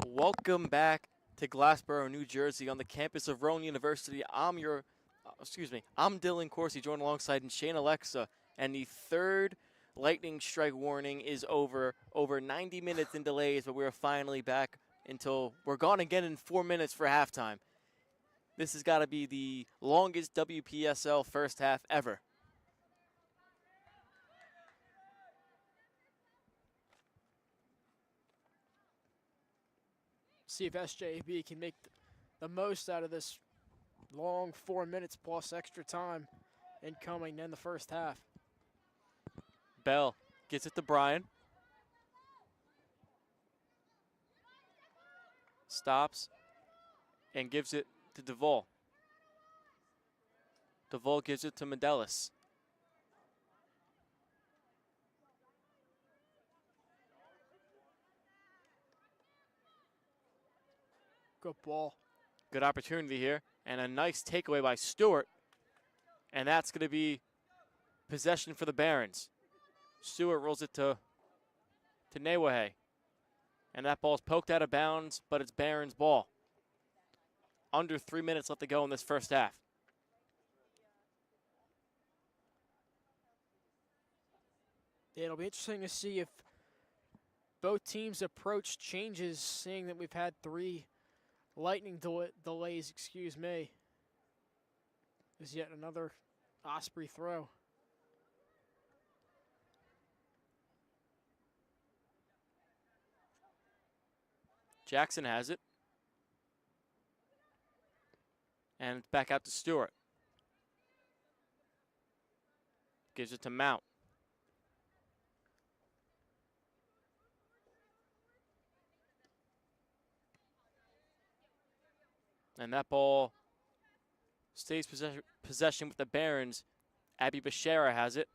Welcome back to Glassboro, New Jersey, on the campus of Rowan University. I'm Dylan Corsi, joined alongside Shane Alexa, and the third lightning strike warning is over 90 minutes in delays, but we're finally back until we're gone again in 4 minutes for halftime. This has got to be the longest WPSL first half ever.
See if SJEB can make the most out of this long 4 minutes plus extra time incoming in the first half.
Bell gets it to Brian. Stops and gives it to DeVol. DeVol gives it to Medelis.
Good ball.
Good opportunity here, and a nice takeaway by Stewart. And that's going to be possession for the Barons. Stewart rolls it to Newahe. And that ball's poked out of bounds, but it's Barons' ball. Under 3 minutes left to go in this first half.
Yeah, it'll be interesting to see if both teams' approach changes, seeing that we've had 3 lightning delays, Is yet another Osprey throw.
Jackson has it. And it's back out to Stewart. Gives it to Mount. And that ball stays possession with the Barons. Abby Bashara has it.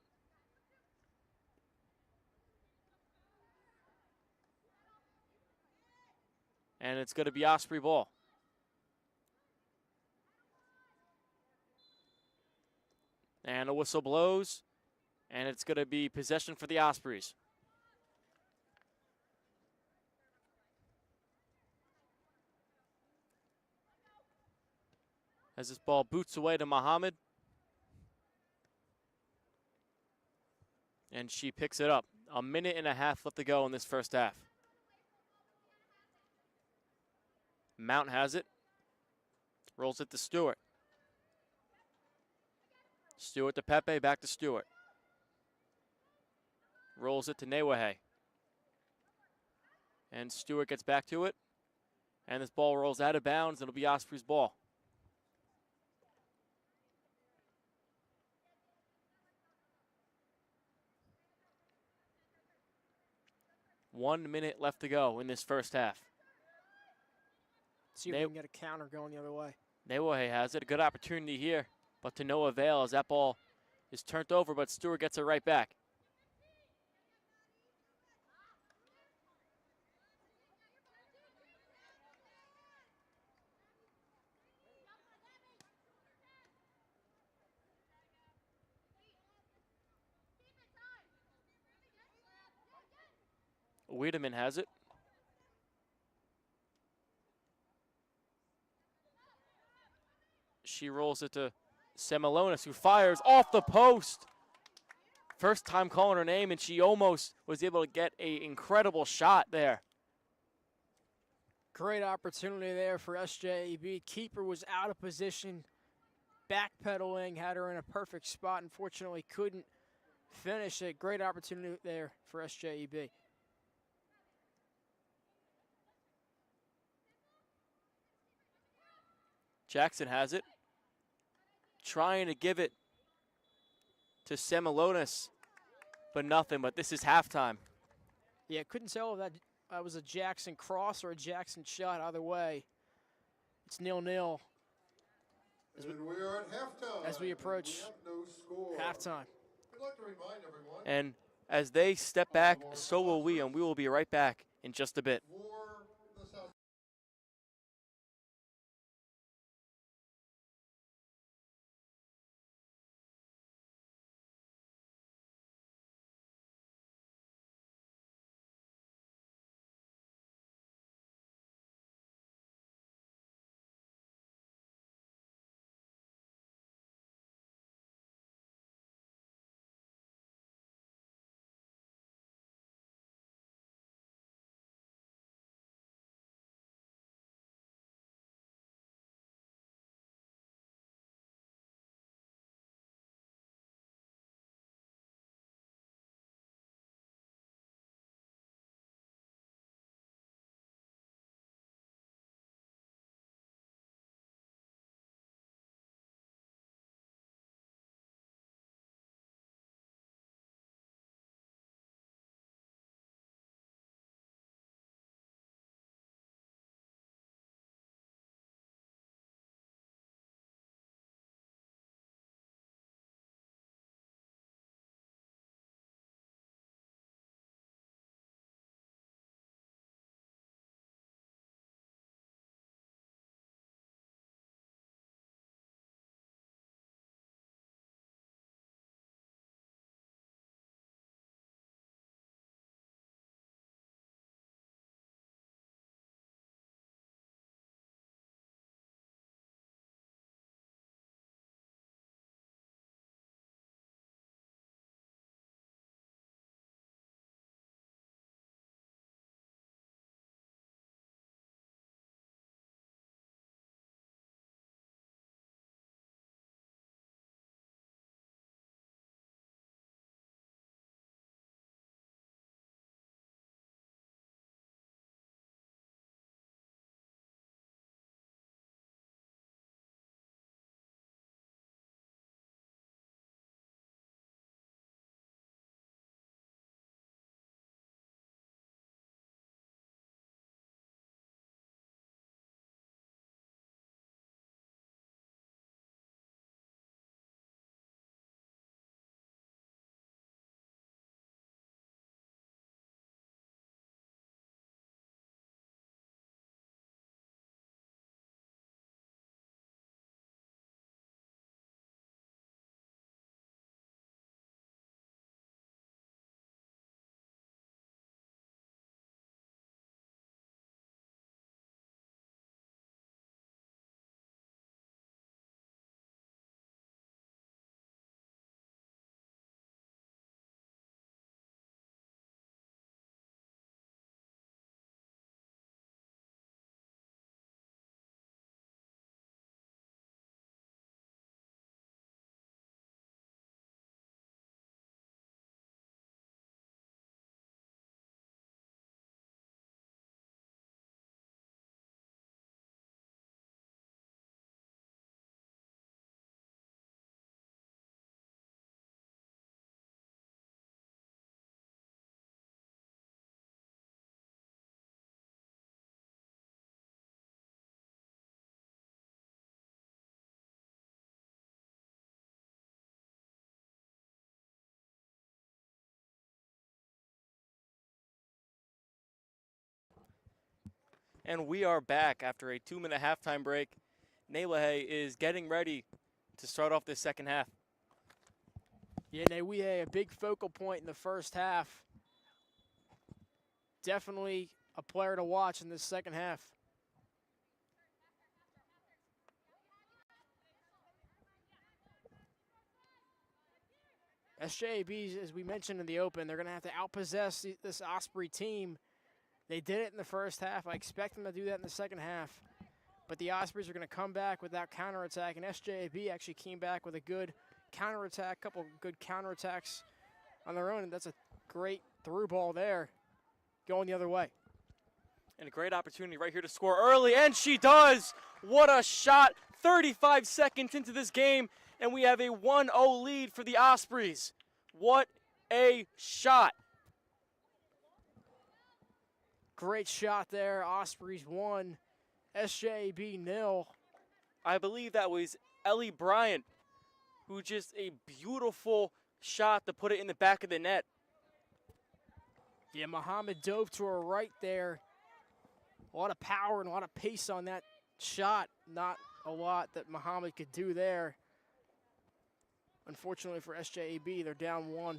And it's going to be Osprey ball. And a whistle blows. And it's going to be possession for the Ospreys. As this ball boots away to Muhammad. And she picks it up. 1.5 minutes left to go in this first half. Mount has it. Rolls it to Stewart. Stewart to Pepe, back to Stewart. Rolls it to Newahe. And Stewart gets back to it. And this ball rolls out of bounds. It'll be Osprey's ball. One minute left to go in this first half.
See if we can get a counter going the other way.
Newahe has it. A good opportunity here, but to no avail as that ball is turned over, but Stewart gets it right back. Wiedemann has it. She rolls it to Semalonis, who fires off the post. First time calling her name, and she almost was able to get an incredible shot there.
Great opportunity there for SJEB. Keeper was out of position, backpedaling, had her in a perfect spot. Unfortunately, couldn't finish it. Great opportunity there for SJEB.
Jackson has it. Trying to give it to Semalonis, but nothing. But this is halftime.
Yeah, couldn't tell if that was a Jackson cross or a Jackson shot. Either way, it's 0-0
And we are at halftime.
as we approach
We have no score.
halftime.
We'd like to remind everyone.
And as they step back, so will we, and we will be right back in just a bit. And we are back after a 2-minute halftime break. Neywehe is getting ready to start off this second half.
Yeah, Neywehe, a big focal point in the first half. Definitely a player to watch in this second half. SJEB, as we mentioned in the open, they're going to have to outpossess this Osprey team. They did it in the first half. I expect them to do that in the second half. But the Ospreys are going to come back with that counterattack, and SJEB actually came back with a good counterattack, couple good counterattacks on their own, and that's a great through ball there going the other way.
And a great opportunity right here to score early, and she does! What a shot! 35 seconds into this game, and we have a 1-0 lead for the Ospreys. What a shot!
Great shot there. Ospreys 1, SJEB 0.
I believe that was Ellie Bryant, who just a beautiful shot to put it in the back of the net.
Yeah, Muhammad dove to her right there. A lot of power and a lot of pace on that shot. Not a lot that Muhammad could do there. Unfortunately for SJEB, they're down 1.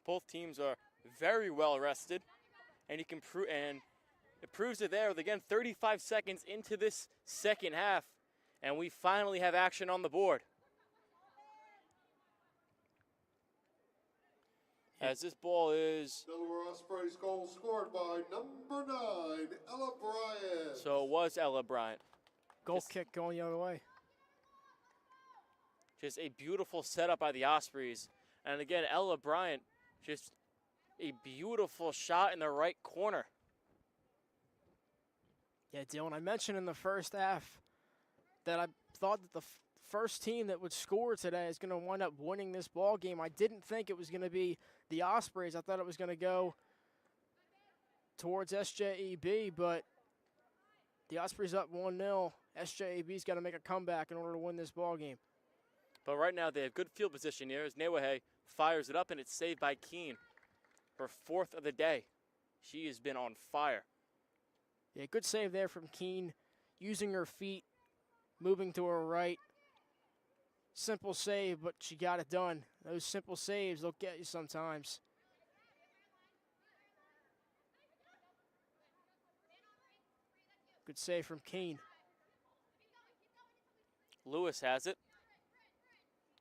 Both teams are very well rested, and you can it proves it there with, again, 35 seconds into this second half, and we finally have action on the board. As this ball is...
Delaware Ospreys goal scored by number 9, Ella Bryant.
So it was Ella Bryant.
Goal kick going the other way.
Just a beautiful setup by the Ospreys. And again, Ella Bryant, just a beautiful shot in the right corner.
Yeah, Dylan, I mentioned in the first half that I thought that the first team that would score today is going to wind up winning this ball game. I didn't think it was going to be the Ospreys. I thought it was going to go towards SJEB, but the Ospreys up 1-0. SJEB's got to make a comeback in order to win this ball game.
But right now they have good field position here as Neywehe fires it up, and it's saved by Keene. Her 4th of the day. She has been on fire.
Yeah, good save there from Keene, using her feet, moving to her right. Simple save, but she got it done. Those simple saves, they'll get you sometimes. Good save from Keene.
Lewis has it.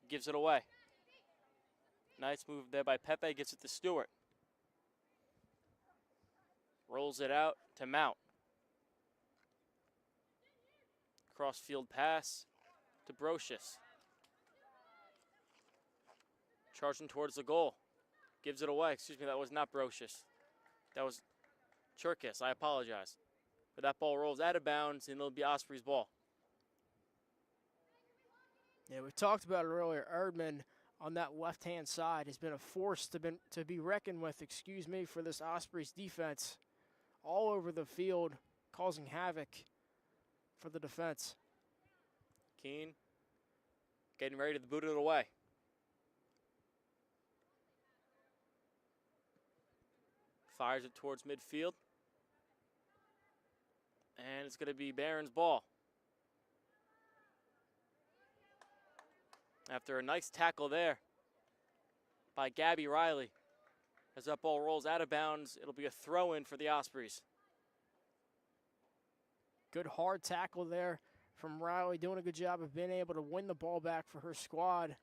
Gives it away. Nice move there by Pepe, gets it to Stewart. Rolls it out to Mount. Cross-field pass to Brocious. Charging towards the goal. Gives it away. Excuse me, that was not Brocious. That was Cherkis. I apologize. But that ball rolls out of bounds, and it'll be Osprey's ball.
Yeah, we talked about it earlier. Erdman on that left-hand side has been a force to be reckoned with, for this Ospreys defense. All over the field, causing havoc for the defense.
Keene getting ready to boot it away. Fires it towards midfield. And it's going to be Barron's ball. After a nice tackle there by Gabby Riley. As that ball rolls out of bounds, it'll be a throw-in for the Ospreys.
Good hard tackle there from Riley, doing a good job of being able to win the ball back for her squad.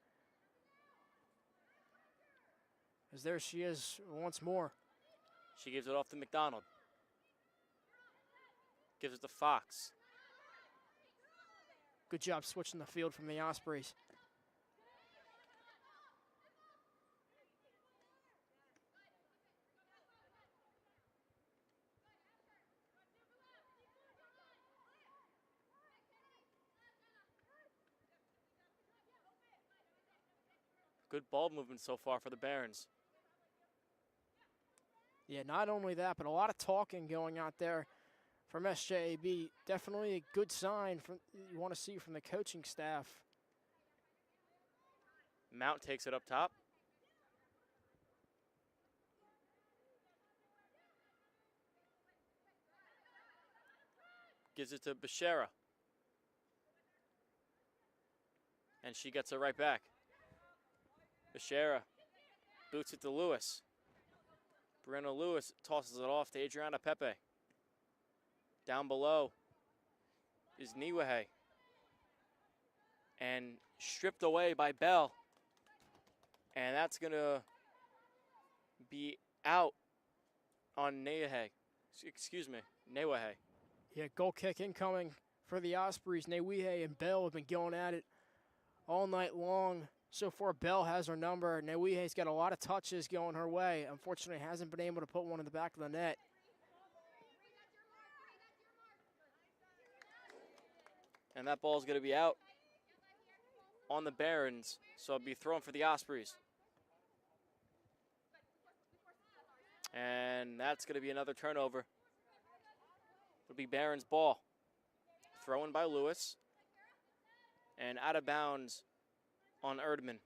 As there she is once more.
She gives it off to McDonald. Gives it to Fox.
Good job switching the field from the Ospreys.
Good ball movement so far for the Barons.
Yeah, not only that, but a lot of talking going out there from SJEB. Definitely a good sign you want to see from the coaching staff.
Mount takes it up top. Gives it to Beshara. And she gets it right back. Beshara boots it to Lewis. Brenna Lewis tosses it off to Adriana Pepe. Down below is Niwahe. And stripped away by Bell. And that's going to be out on Newahe.
Yeah, goal kick incoming for the Ospreys. Newihe and Bell have been going at it all night long. So far, Bell has her number. Newihe's got a lot of touches going her way. Unfortunately, hasn't been able to put one in the back of the net.
And that ball is going to be out on the Barons, so it'll be thrown for the Ospreys. And that's going to be another turnover. It'll be Barons' ball. Thrown by Lewis. And out of bounds on Erdman.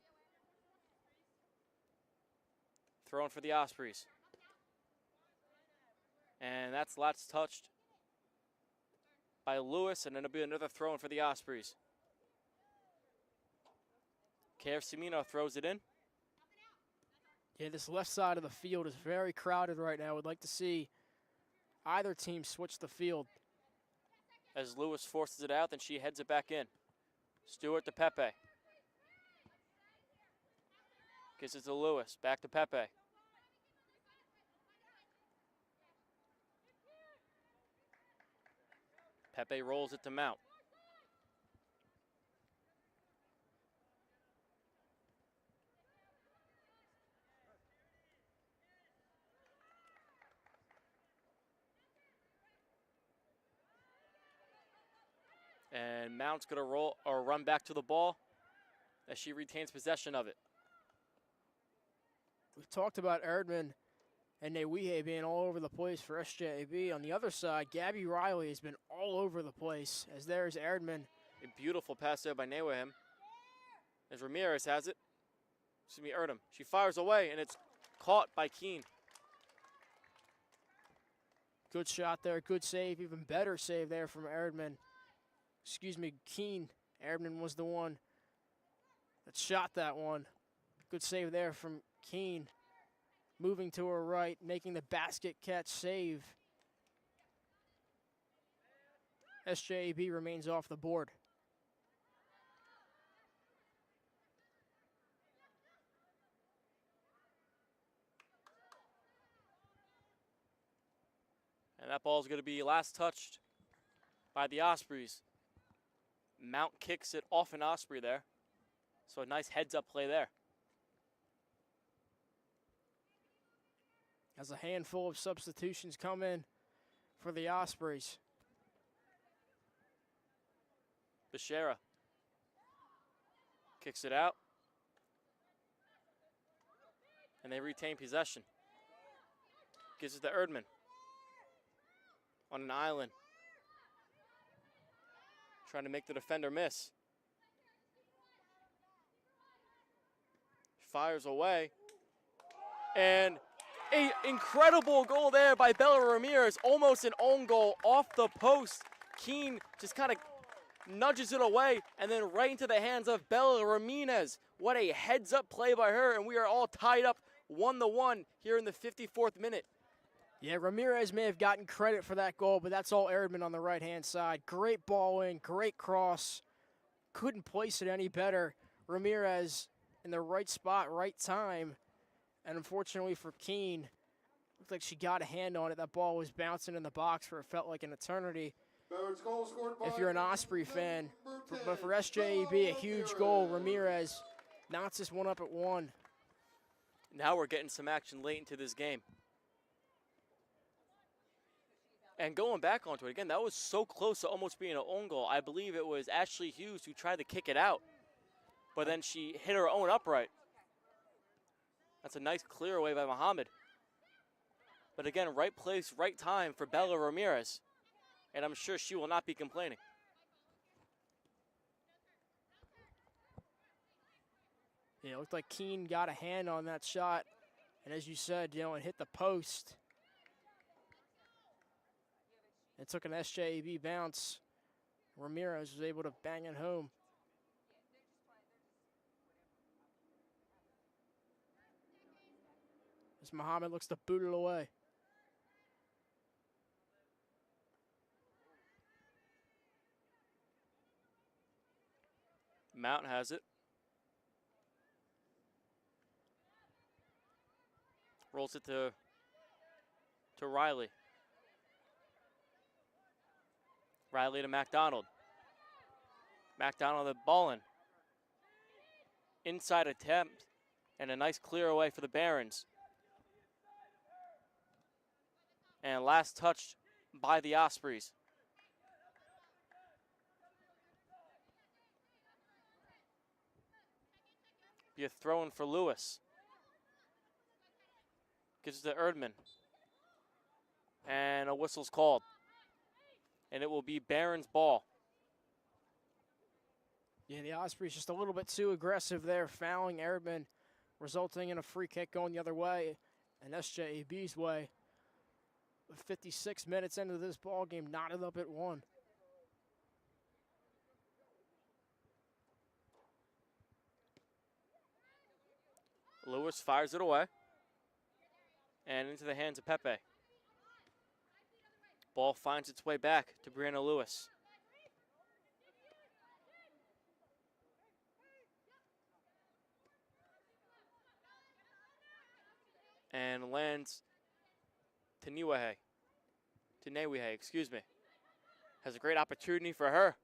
Thrown for the Ospreys. And that's last touched by Lewis, and then it'll be another throw in for the Ospreys. KF Semino throws it in.
Yeah, this left side of the field is very crowded right now. Would like to see either team switch the field.
As Lewis forces it out, then she heads it back in. Stewart to Pepe. Gives it to Lewis. Back to Pepe. Pepe rolls it to Mount. And Mount's going to roll or run back to the ball as she retains possession of it.
We've talked about Erdman and Newihe being all over the place for SJEB. On the other side, Gabby Riley has been all over the place, as there's Erdman.
A beautiful pass there by Newham. As Ramirez has it. Excuse me, Erdem. She fires away, and it's caught by Keene.
Good shot there, good save, even better save there from Erdman. Excuse me, Keene. Erdman was the one that shot that one. Good save there from Keene. Moving to her right, making the basket catch save. SJEB remains off the board.
And that ball is going to be last touched by the Ospreys. Mount kicks it off an Osprey there. So a nice heads-up play there.
As a handful of substitutions come in for the Ospreys.
Beshara kicks it out. And they retain possession. Gives it to Erdman. On an island. Trying to make the defender miss. Fires away. And an incredible goal there by Bella Ramirez. Almost an own goal off the post. Keene just kind of nudges it away and then right into the hands of Bella Ramirez. What a heads-up play by her, and we are all tied up 1-1 here in the 54th minute.
Yeah, Ramirez may have gotten credit for that goal, but that's all Erdman on the right-hand side. Great ball in, great cross. Couldn't place it any better. Ramirez in the right spot, right time. And unfortunately for Keene, looked like she got a hand on it. That ball was bouncing in the box for it felt like an eternity. If you're an Osprey fan, but for SJEB, a huge goal. Ramirez knocks this one up at 1.
Now we're getting some action late into this game. And going back onto it, again, that was so close to almost being an own goal. I believe it was Ashley Hughes who tried to kick it out, but then she hit her own upright. That's a nice clear away by Muhammad. But again, right place, right time for Bella Ramirez. And I'm sure she will not be complaining.
Yeah, it looked like Keene got a hand on that shot. And as you said, it hit the post. It took an SJEB bounce. Ramirez was able to bang it home. As Muhammad looks to boot it away.
Mount has it. Rolls it to Riley. Riley to McDonald. McDonald the ball in. Inside attempt and a nice clear away for the Barons. And last touch by the Ospreys. Be a throw in for Lewis. Gives it to Erdman. And a whistle's called. And it will be Barons' ball.
Yeah, the Ospreys just a little bit too aggressive there, fouling Erdman, resulting in a free kick going the other way, and SJEB's way. With 56 minutes into this ball game, knotted up at 1.
Lewis fires it away. And into the hands of Pepe. Ball finds its way back to Brianna Lewis. And lands to Niwehe. To Newehe, excuse me. Has a great opportunity for her.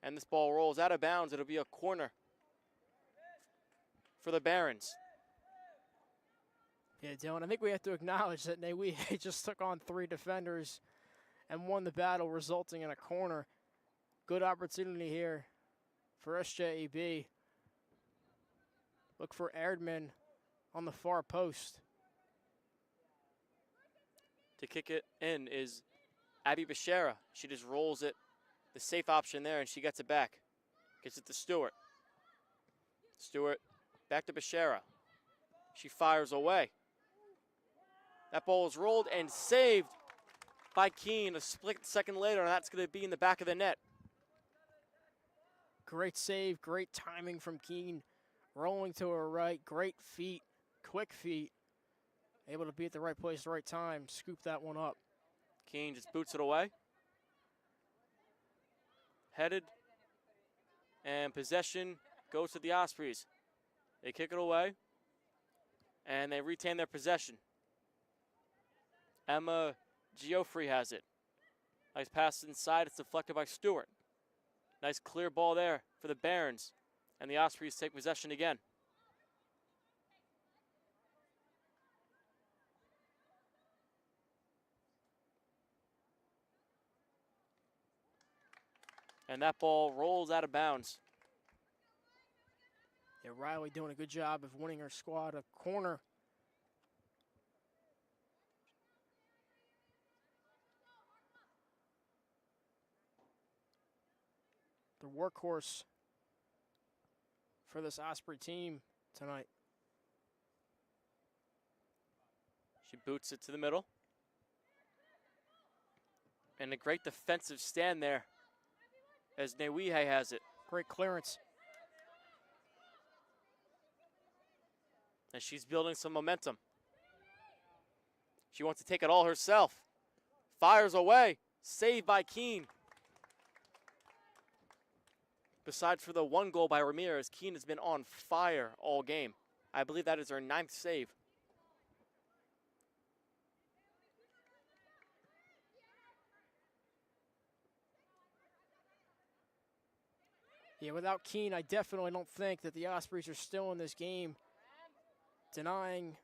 And this ball rolls out of bounds. It'll be a corner for the Barons.
Yeah, Dylan, I think we have to acknowledge that Newehe just took on 3 defenders and won the battle, resulting in a corner. Good opportunity here for SJEB. Look for Erdman on the far post.
To kick it in is Abby Bashara. She just rolls it, the safe option there, and she gets it back. Gets it to Stewart. Stewart back to Bashara. She fires away. That ball is rolled and saved by Keene a split second later, and that's going to be in the back of the net.
Great save, great timing from Keene. Rolling to her right, great feet, quick feet. Able to be at the right place at the right time, scoop that one up.
Keene just boots it away. Headed, and possession goes to the Ospreys. They kick it away, and they retain their possession. Emma Geoffrey has it. Nice pass inside. It's deflected by Stewart. Nice clear ball there for the Barons. And the Ospreys take possession again. And that ball rolls out of bounds.
Yeah, Riley doing a good job of winning her squad a corner. The workhorse for this Osprey team tonight.
She boots it to the middle. And a great defensive stand there as Newehe has it.
Great clearance.
And she's building some momentum. She wants to take it all herself. Fires away. Saved by Keene. Besides for the 1 goal by Ramirez, Keene has been on fire all game. I believe that is her 9th save.
Yeah, without Keene, I definitely don't think that the Ospreys are still in this game, denying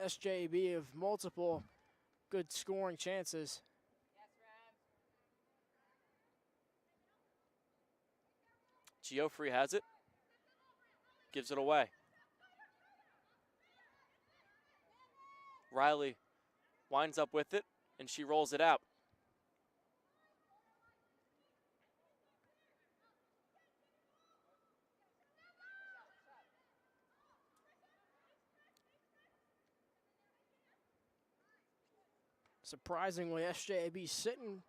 SJEB of multiple good scoring chances.
Geoffrey has it. Gives it away. Riley winds up with it, and she rolls it out.
Surprisingly, SJEB sitting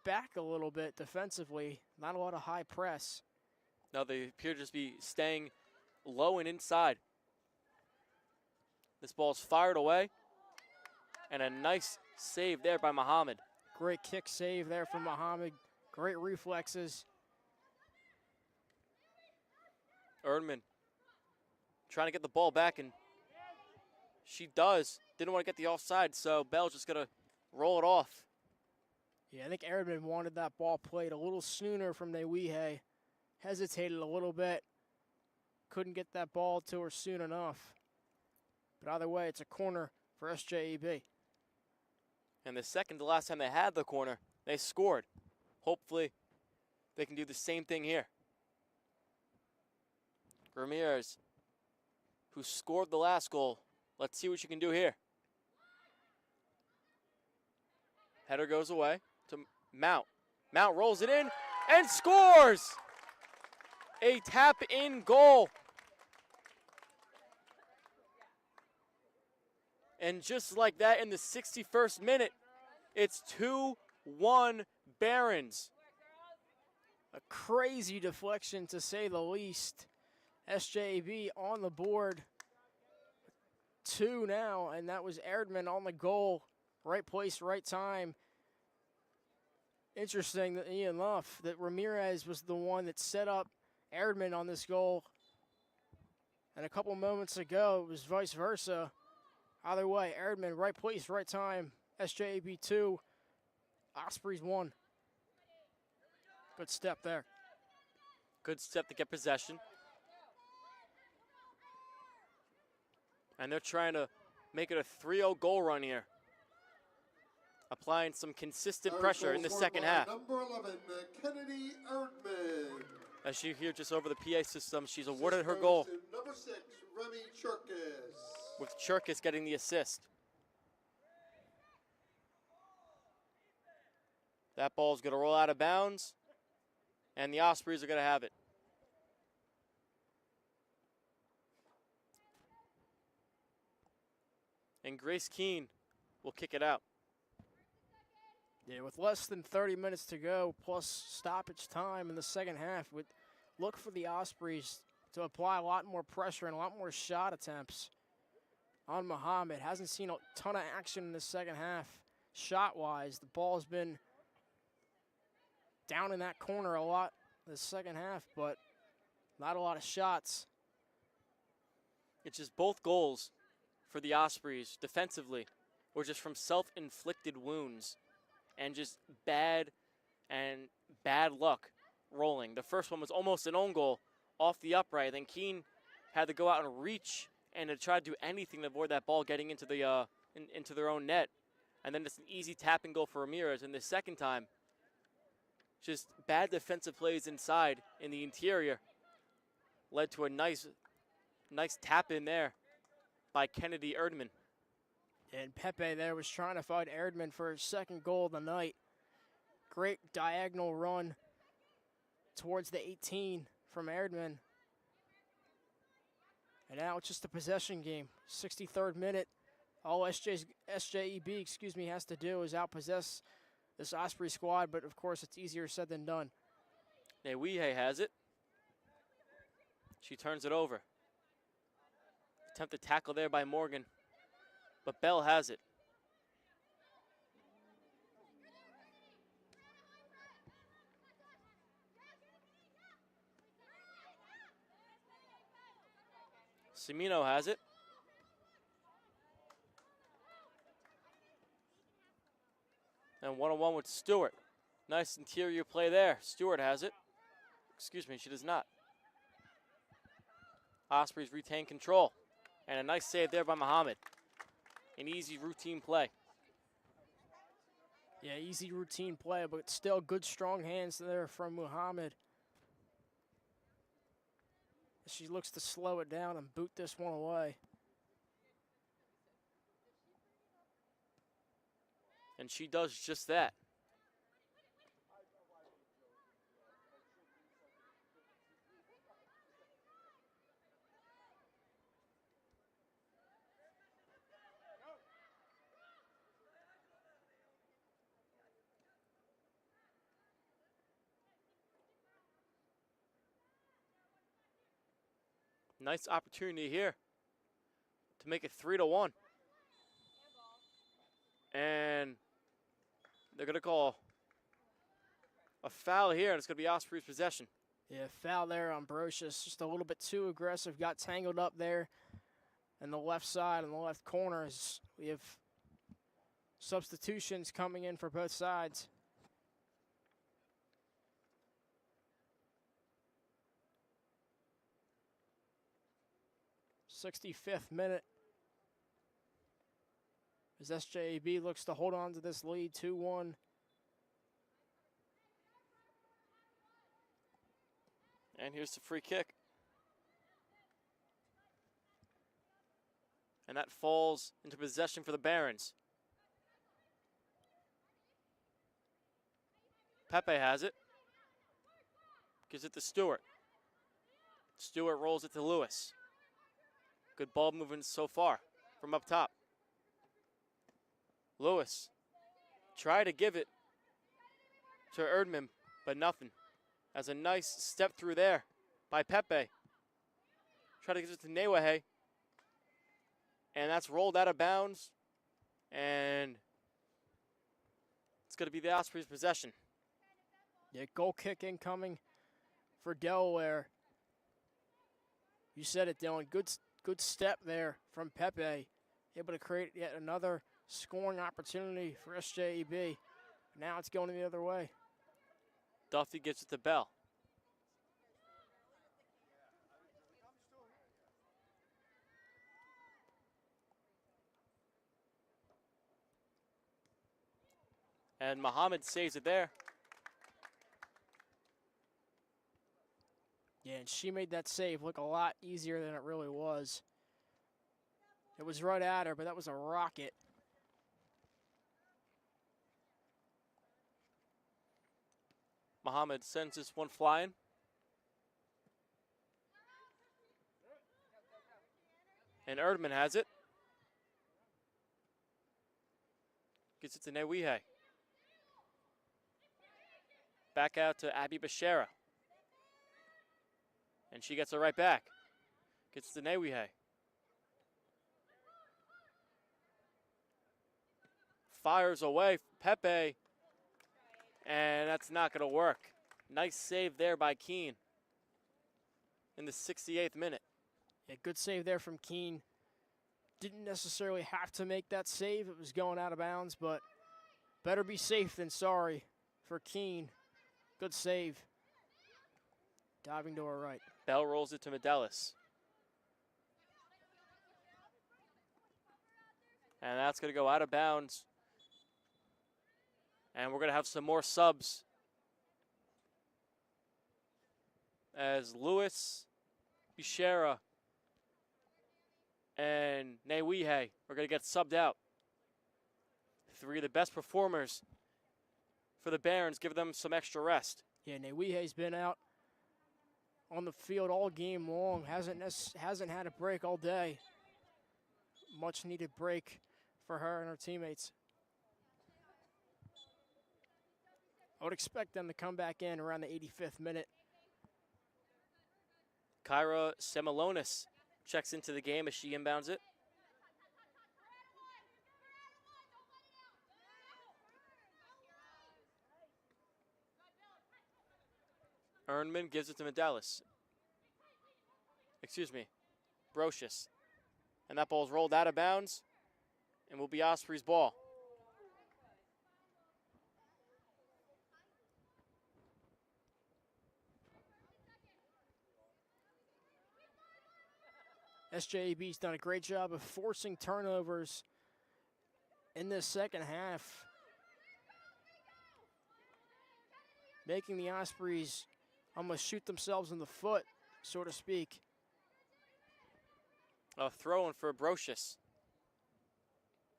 back a little bit defensively. Not a lot of high press.
No, they appear to just be staying low and inside. This ball's fired away. And a nice save there by Muhammad.
Great kick save there from Muhammad. Great reflexes.
Erdman trying to get the ball back, and she does. Didn't want to get the offside, so Bell's just going to roll it off.
Yeah, I think Erdman wanted that ball played a little sooner from Newihe. Hesitated a little bit. Couldn't get that ball to her soon enough. But either way, it's a corner for SJEB.
And the second to last time they had the corner, they scored. Hopefully, they can do the same thing here. Ramirez, who scored the last goal. Let's see what she can do here. Header goes away to Mount. Mount rolls it in and scores! A tap-in goal. And just like that, in the 61st minute, it's 2-1 Barons.
A crazy deflection, to say the least. SJEB on the board. 2 now, and that was Erdman on the goal. Right place, right time. Interesting enough that Ramirez was the one that set up Erdman on this goal. And a couple moments ago, it was vice versa. Either way, Erdman, right place, right time. SJEB 2, Ospreys 1. Good step there.
Good step to get possession. And they're trying to make it a 3-0 goal run here. Applying some consistent pressure in the second half.
Number 11, Kennedy Erdman.
As you hear just over the PA system, she's awarded her goal,
Number 6, Remy Churkis.
with Churkis getting the assist. That ball's going to roll out of bounds, and the Ospreys are going to have it. And Grace Keene will kick it out.
Yeah, with less than 30 minutes to go, plus stoppage time in the second half, would look for the Ospreys to apply a lot more pressure and a lot more shot attempts on Muhammad. Hasn't seen a ton of action in the second half shot-wise. The ball's been down in that corner a lot the second half, but not a lot of shots.
It's just both goals for the Ospreys defensively were just from self-inflicted wounds and just bad luck rolling. The first one was almost an own goal off the upright. Then Keene had to go out and reach and to try to do anything to avoid that ball getting into the into their own net. And then it's an easy tap and go for Ramirez. And the second time, just bad defensive plays inside in the interior led to a nice tap in there by Kennedy Erdman.
And Pepe there was trying to fight Erdman for his second goal of the night. Great diagonal run towards the 18 from Erdman. And now it's just a possession game. 63rd minute. All SJEB has to do is outpossess this Osprey squad, but of course it's easier said than done.
Newihe has it. She turns it over. Attempted tackle there by Morgan, but Bell has it. Cimino has it. And one-on-one with Stewart. Nice interior play there. Stewart has it. Excuse me, she does not. Ospreys retain control. And a nice save there by Muhammad. An easy routine play.
Yeah, easy routine play, but still good strong hands there from Muhammad. She looks to slow it down and boot this one away.
And she does just that. Nice opportunity here to make it 3-1. And they're going to call a foul here, and it's going to be Osprey's possession.
Yeah, foul there on Brocious. Just a little bit too aggressive. Got tangled up there in the left side and the left corners. We have substitutions coming in for both sides. '65th minute. As SJEB looks to hold on to this lead, 2-1.
And here's the free kick. And that falls into possession for the Barons. Pepe has it. Gives it to Stewart. Stewart rolls it to Lewis. Good ball movement so far from up top. Lewis tried to give it to Erdman, but nothing. As a nice step through there by Pepe. Try to give it to Newahe. And that's rolled out of bounds. And it's going to be the Ospreys' possession.
Yeah, goal kick incoming for Delaware. You said it, Dylan. Good step there from Pepe. Able to create yet another scoring opportunity for SJEB. Now it's going the other way.
Duffy gives it to Bell. And Muhammad saves it there.
Yeah, and she made that save look a lot easier than it really was. It was right at her, but that was a rocket.
Muhammad sends this one flying. And Erdman has it. Gets it to Newihe. Back out to Abby Bashara. And she gets it right back. Gets to Newihe. Fires away, Pepe. And that's not going to work. Nice save there by Keene in the 68th minute.
Yeah, good save there from Keene. Didn't necessarily have to make that save. It was going out of bounds, but better be safe than sorry for Keene. Good save. Diving to her right.
Bell rolls it to Medelis. And that's going to go out of bounds. And we're going to have some more subs. As Lewis, Bishara, and Newihe are going to get subbed out. Three of the best performers for the Barons. Give them some extra rest.
Yeah, Newihe's been out on the field all game long. Hasn't had a break all day. Much needed break for her and her teammates. I would expect them to come back in around the 85th minute.
Kyra Semalonis checks into the game as she inbounds it. Erdman gives it to Medelis. Excuse me, Brocious. And that ball's rolled out of bounds and will be Osprey's ball.
SJEB's done a great job of forcing turnovers in this second half, making the Ospreys almost shoot themselves in the foot, so to speak.
A throw-in for Brocious.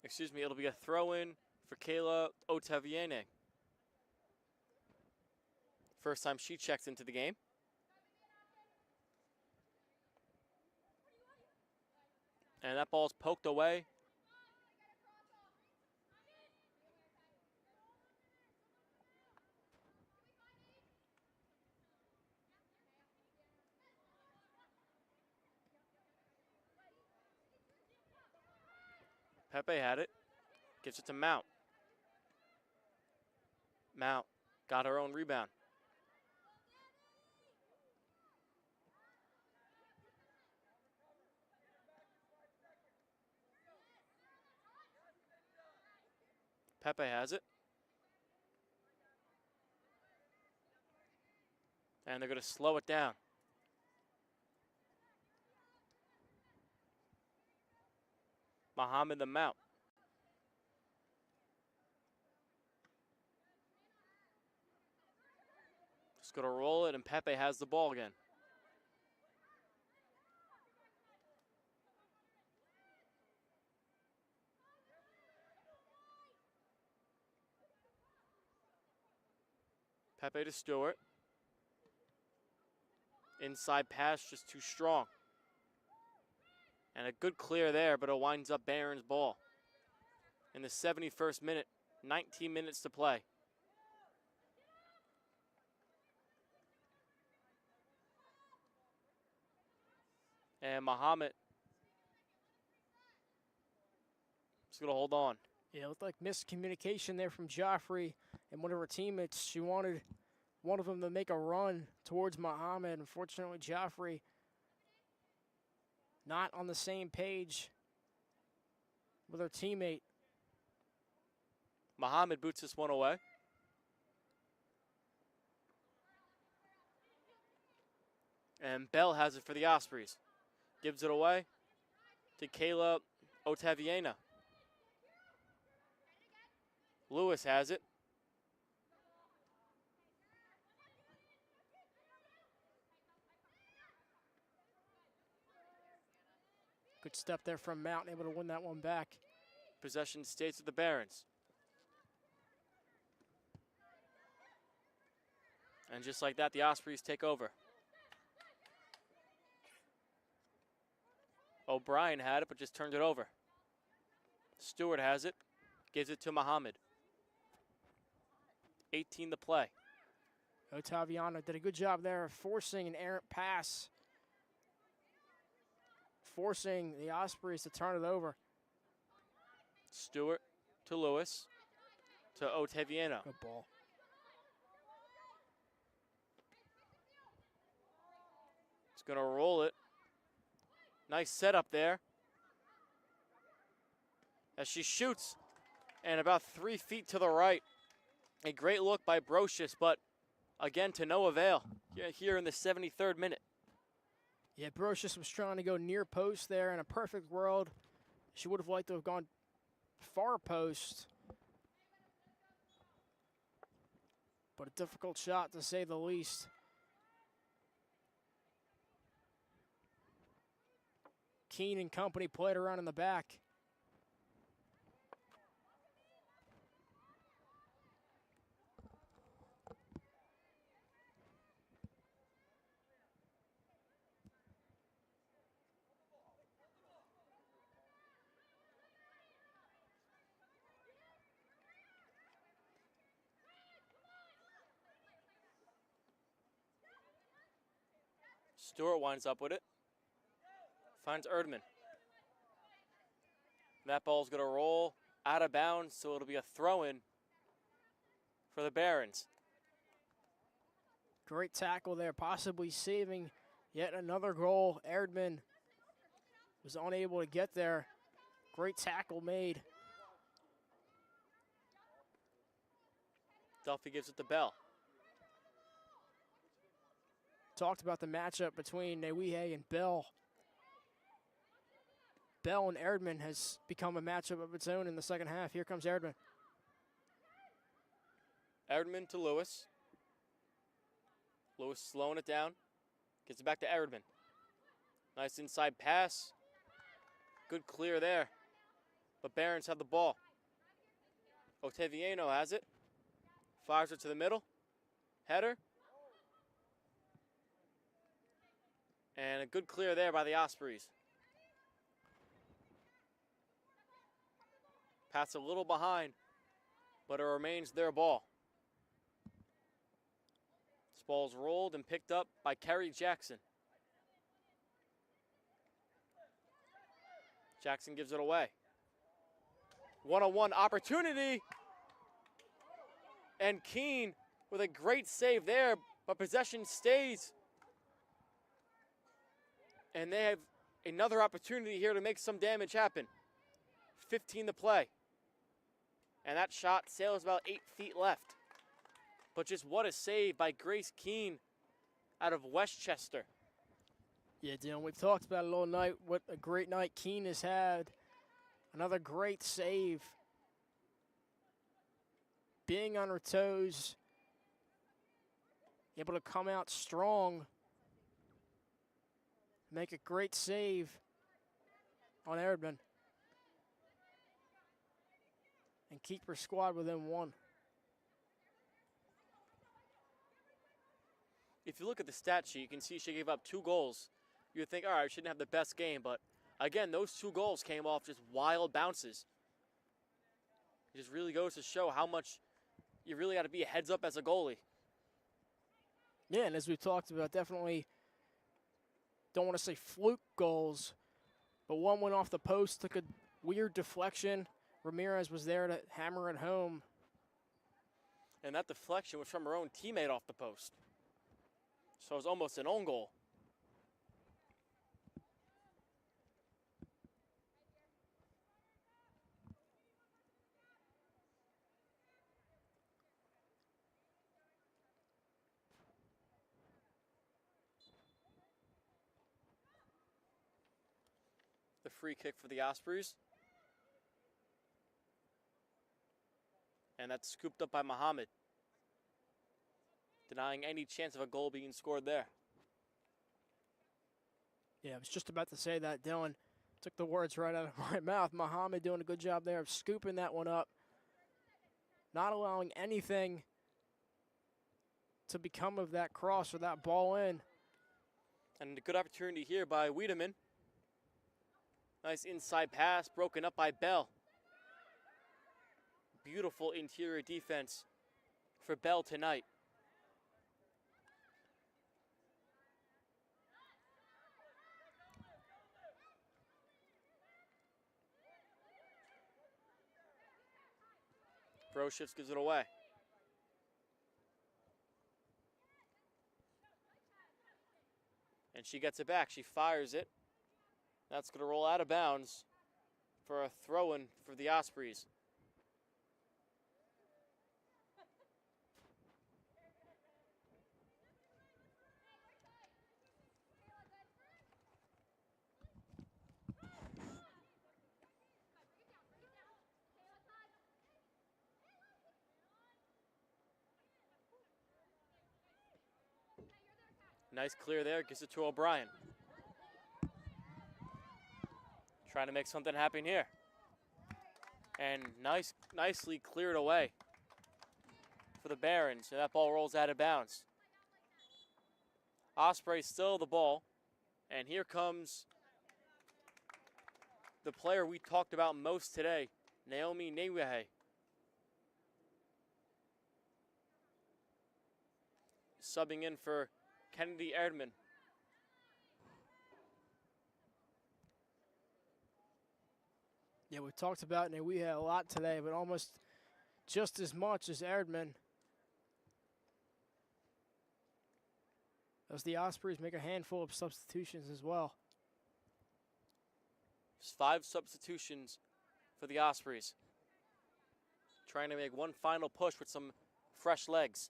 Excuse me, it'll be a throw-in for Kayla Otaviene. First time she checks into the game. And that ball's poked away. Pepe had it. Gives it to Mount. Mount got her own rebound. Pepe has it. And they're going to slow it down. Muhammad the Mount. Just going to roll it, and Pepe has the ball again. Pepe to Stewart. Inside pass, just too strong. And a good clear there, but it winds up Barron's ball. In the 71st minute, 19 minutes to play. And Muhammad is going to hold on.
Yeah, it looked like miscommunication there from Joffrey and one of her teammates. She wanted one of them to make a run towards Muhammad. Unfortunately, Joffrey not on the same page with her teammate.
Muhammad boots this one away. And Bell has it for the Ospreys. Gives it away to Kayla Otaviena. Lewis has it.
Good step there from Mountain, able to win that one back.
Possession stays with the Barons. And just like that, the Ospreys take over. O'Brien had it, but just turned it over. Stewart has it, gives it to Muhammad. 18 to play.
Otaviano did a good job there of forcing an errant pass. Forcing the Ospreys to turn it over.
Stewart to Lewis to Otaviano.
Good ball.
He's going to roll it. Nice setup there. As she shoots, and about 3 feet to the right. A great look by Brocious, but again to no avail here in the 73rd minute.
Yeah, Brocious was trying to go near post there. In a perfect world, she would have liked to have gone far post. But a difficult shot, to say the least. Keene and company played around in the back.
Stewart winds up with it. Finds Erdman. That ball's going to roll out of bounds, so it'll be a throw-in for the Barons.
Great tackle there, possibly saving yet another goal. Erdman was unable to get there. Great tackle made.
Duffy gives it to Bell.
Talked about the matchup between Newihe and Bell. Bell and Erdman has become a matchup of its own in the second half. Here comes Erdman.
Erdman to Lewis. Lewis slowing it down. Gets it back to Erdman. Nice inside pass. Good clear there. But Barons have the ball. Otaviano has it. Fires it to the middle. Header. And a good clear there by the Ospreys. Pass a little behind, but it remains their ball. This ball's rolled and picked up by Kerry Jackson. Jackson gives it away. One-on-one opportunity. And Keene with a great save there, but possession stays. And they have another opportunity here to make some damage happen. 15 to play. And that shot sails about 8 feet left. But just what a save by Grace Keene out of Westchester.
Yeah, Dylan, we've talked about it all night. What a great night Keene has had. Another great save. Being on her toes. Able to come out strong. Make a great save on Erdman. And keep her squad within one.
If you look at the stat sheet, you can see she gave up 2 goals. You would think, all right, she didn't have the best game, but again, those 2 goals came off just wild bounces. It just really goes to show how much you really got to be a heads up as a goalie.
Yeah, and as we've talked about, definitely don't want to say fluke goals, but one went off the post, took a weird deflection. Ramirez was there to hammer it home.
And that deflection was from her own teammate off the post. So it was almost an own goal. The free kick for the Ospreys. And that's scooped up by Muhammad, denying any chance of a goal being scored there.
Yeah, I was just about to say that. Dylan took the words right out of my mouth. Muhammad doing a good job there of scooping that one up. Not allowing anything to become of that cross or that ball in.
And a good opportunity here by Wiedemann. Nice inside pass, broken up by Bell. Beautiful interior defense for Bell tonight. Broshifts gives it away. And she gets it back. She fires it. That's going to roll out of bounds for a throw-in for the Ospreys. Nice clear there, gives it to O'Brien. Trying to make something happen here. And nicely cleared away for the Barons, and that ball rolls out of bounds. Osprey still the ball, and here comes the player we talked about most today, Naomi Newehe. Subbing in for Kennedy Erdman.
Yeah, we talked about it, we had a lot today, but almost just as much as Erdman. As the Ospreys make a handful of substitutions as well.
Just 5 substitutions for the Ospreys. Trying to make one final push with some fresh legs.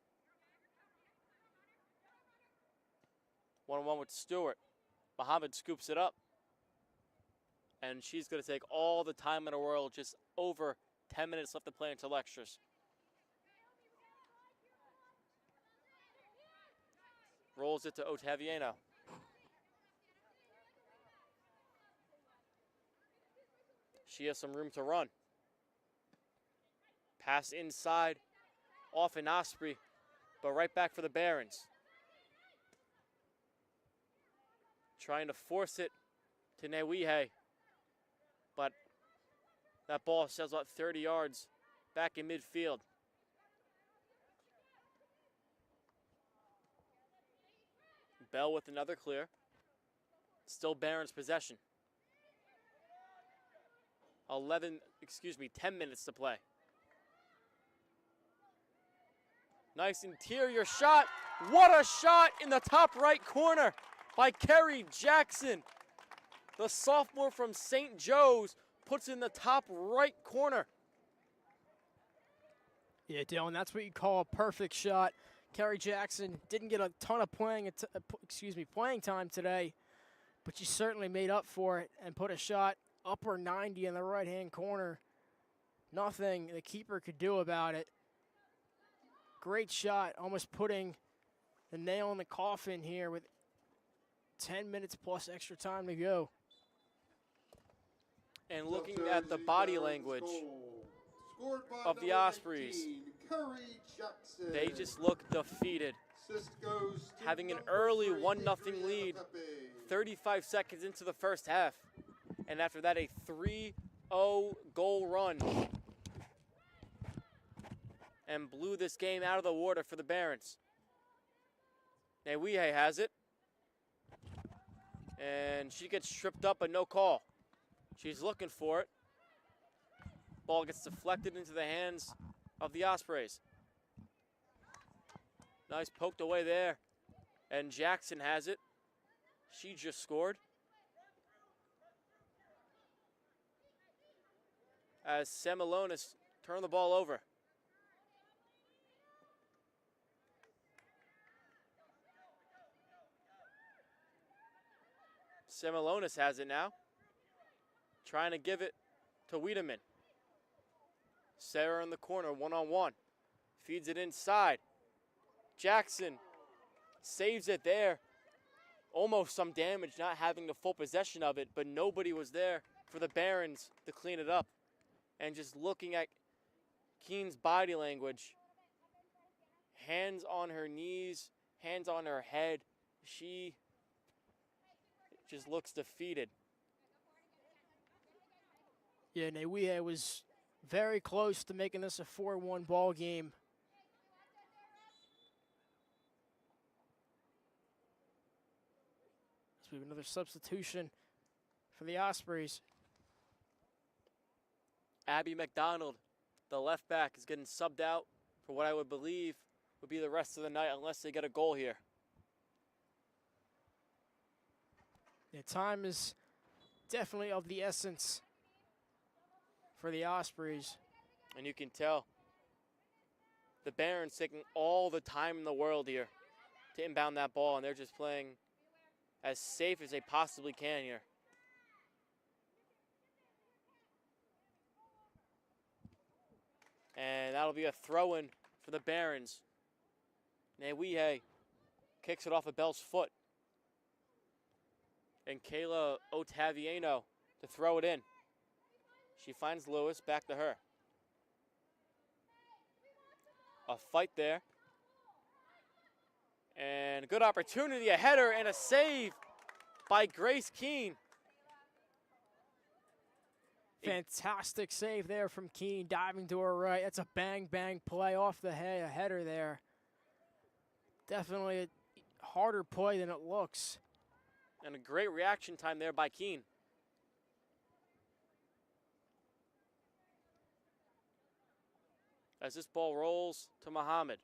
1-1 with Stewart. Muhammad scoops it up. And she's going to take all the time in the world, just over 10 minutes left to play until extras. Rolls it to Ottaviano. She has some room to run. Pass inside, off in Osprey, but right back for the Barons. Trying to force it to Newehe, but that ball sails about 30 yards back in midfield. Bell with another clear. Still Barons' possession. 10 minutes to play. Nice interior shot. What a shot in the top right corner by Kerry Jackson. The sophomore from St. Joe's puts in the top right corner.
Yeah, Dylan, that's what you call a perfect shot. Kerry Jackson didn't get a ton of playing time today, but she certainly made up for it and put a shot upper 90 in the right-hand corner. Nothing the keeper could do about it. Great shot, almost putting the nail in the coffin here with 10 minutes plus extra time to go.
And looking at the body language of the Ospreys, they just look defeated. Having an early 1-0 lead, 35 seconds into the first half. And after that, a 3-0 goal run. And blew this game out of the water for the Barons. Newihe has it. And she gets tripped up, but no call. She's looking for it. Ball gets deflected into the hands of the Ospreys. Nice poked away there. And Jackson has it. She just scored. As Semalonis turned the ball over. Semalonis has it now. Trying to give it to Wiedemann. Sarah in the corner, one-on-one. Feeds it inside. Jackson saves it there. Almost some damage not having the full possession of it, but nobody was there for the Barons to clean it up. And just looking at Keene's body language, hands on her knees, hands on her head, she just looks defeated.
Yeah, Newihe was very close to making this a 4-1 ball game. So we have another substitution for the Ospreys.
Abby McDonald, the left back, is getting subbed out for what I would believe would be the rest of the night unless they get a goal here.
Yeah, time is definitely of the essence for the Ospreys.
And you can tell the Barons taking all the time in the world here to inbound that ball, and they're just playing as safe as they possibly can here. And that'll be a throw-in for the Barons. Newihe kicks it off of Bell's foot. And Kayla Ottaviano to throw it in. She finds Lewis, back to her. A fight there. And a good opportunity, a header and a save by Grace Keene.
Fantastic save there from Keene, diving to her right. That's a bang-bang play off the head, a header there. Definitely a harder play than it looks.
And a great reaction time there by Keene. As this ball rolls to Muhammad.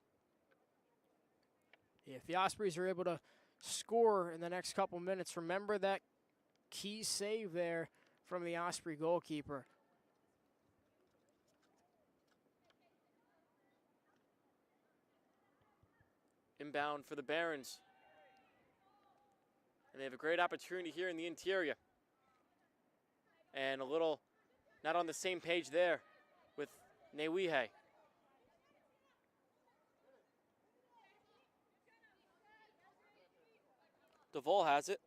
Yeah, if the Ospreys are able to score in the next couple minutes, remember that key save there from the Osprey goalkeeper.
Inbound for the Barons. And they have a great opportunity here in the interior. And a little not on the same page there with Newihe. DeVol has it.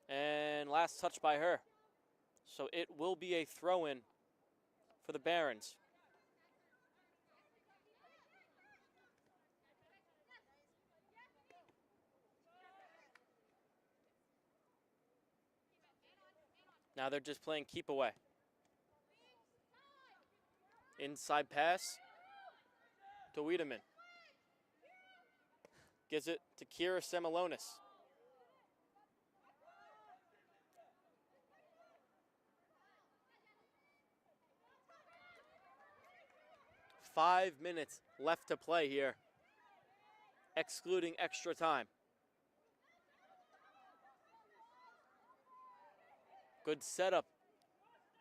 And last touch by her. So it will be a throw-in for the Barons. Now they're just playing keep away. Inside pass to Wiedemann. Gives it to Kira Semalonis. 5 minutes left to play here, excluding extra time. Good setup,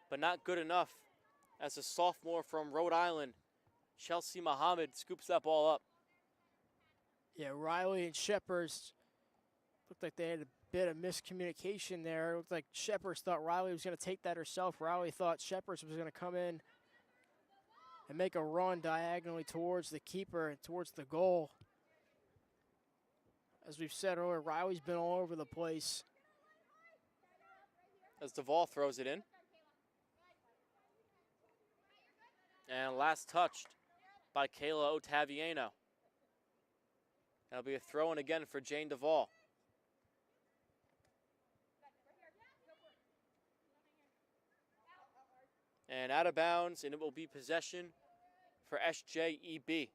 but not good enough as a sophomore from Rhode Island, Chelsea Muhammad, scoops that ball up.
Yeah, Riley and Shepherds looked like they had a bit of miscommunication there. It looked like Shepherds thought Riley was going to take that herself. Riley thought Shepherds was going to come in and make a run diagonally towards the keeper and towards the goal. As we've said earlier, Riley's been all over the place.
As Duvall throws it in. And last touched by Kayla Ottaviano. That'll be a throw-in again for Jane Duvall. And out of bounds, and it will be possession for SJEB.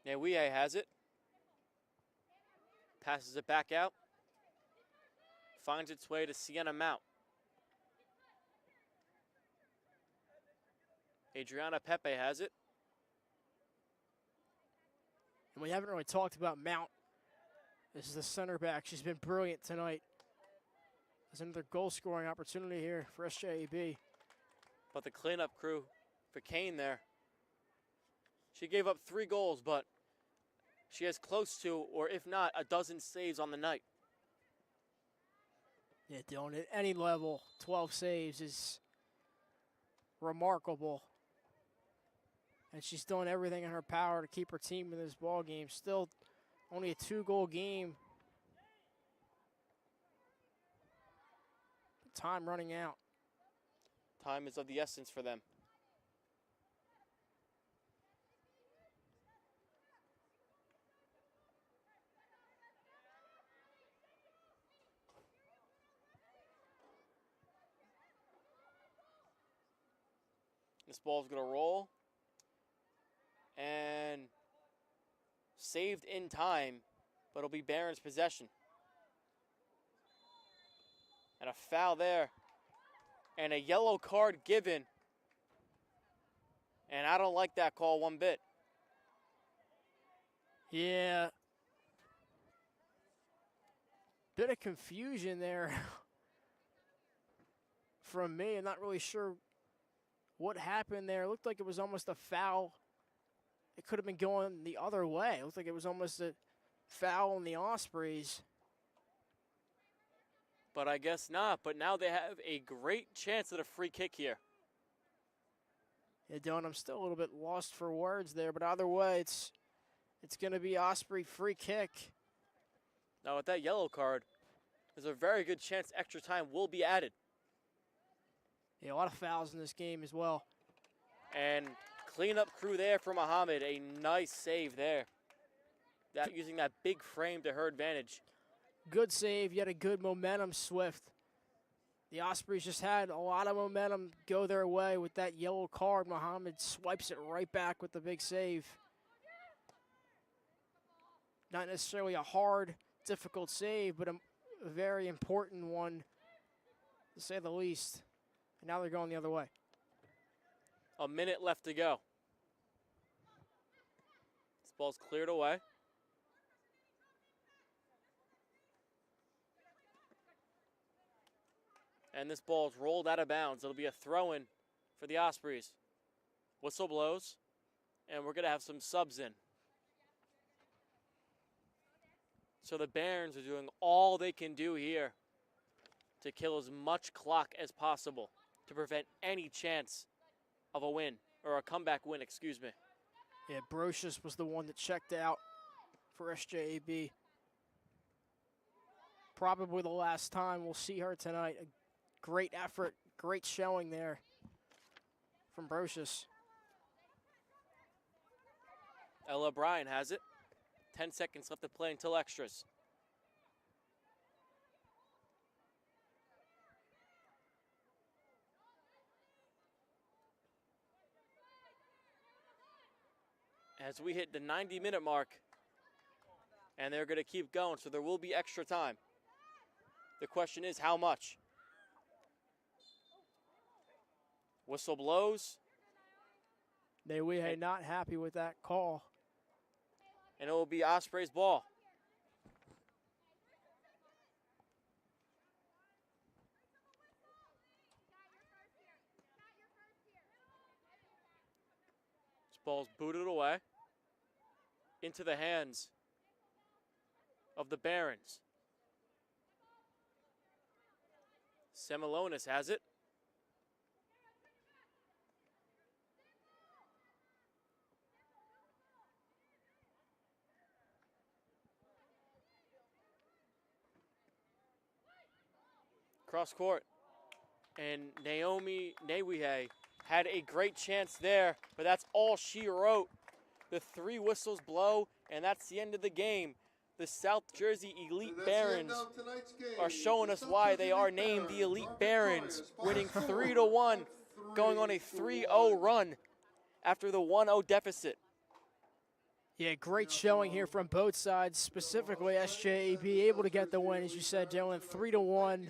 Nawiye has it. Passes it back out. Finds its way to Sienna Mount. Adriana Pepe has it.
And we haven't really talked about Mount. This is the center back. She's been brilliant tonight. There's another goal-scoring opportunity here for SJEB.
But the cleanup crew for Kane there. She gave up 3 goals, but she has close to, or if not, a dozen saves on the night.
Yeah, Dylan, at any level, 12 saves is remarkable. And she's done everything in her power to keep her team in this ball game. Still only a 2-goal game. Time running out.
Time is of the essence for them. This ball's going to roll. And saved in time, but it'll be Barron's possession. And a foul there. And a yellow card given. And I don't like that call one bit.
Yeah. Bit of confusion there from me. I'm not really sure what happened there. It looked like it was almost a foul. It could have been going the other way. It looked like it was almost a foul on the Ospreys.
But I guess not. But now they have a great chance at a free kick here.
Yeah, Dylan, I'm still a little bit lost for words there, but either way, it's going to be Osprey free kick.
Now with that yellow card, there's a very good chance extra time will be added.
Yeah, a lot of fouls in this game as well.
And cleanup crew there for Muhammad. A nice save there. That using that big frame to her advantage.
Good save, yet a good momentum Swift. The Ospreys just had a lot of momentum go their way with that yellow card. Muhammad swipes it right back with the big save. Not necessarily a hard, difficult save, but a very important one, to say the least. And now they're going the other way.
A minute left to go. This ball's cleared away. And this ball's rolled out of bounds. It'll be a throw-in for the Ospreys. Whistle blows, and we're going to have some subs in. So the Barons are doing all they can do here to kill as much clock as possible to prevent any chance of a win, or a comeback win, excuse me.
Yeah, Brocious was the one that checked out for SJEB. Probably the last time we'll see her tonight. A great effort, great showing there from Brocious.
Ella Bryan has it. 10 seconds left to play until extras. As we hit the 90-minute mark And they're going to keep going, so there will be extra time. The question is, how much? Whistle blows.
Newihe not happy with that call.
And it will be Osprey's ball. This ball's booted away into the hands of the Barons. Semalonis has it. Cross court. And Naomi Newihe had a great chance there, but that's all she wrote. The 3 whistles blow, and that's the end of the game. The South Jersey Elite Barons are showing us why they are named the Elite Barons, winning 3-1, going on a 3-0 run after the 1-0 deficit.
Yeah, great showing here from both sides, specifically SJEB able to get the win, as you said, Dylan, 3-1.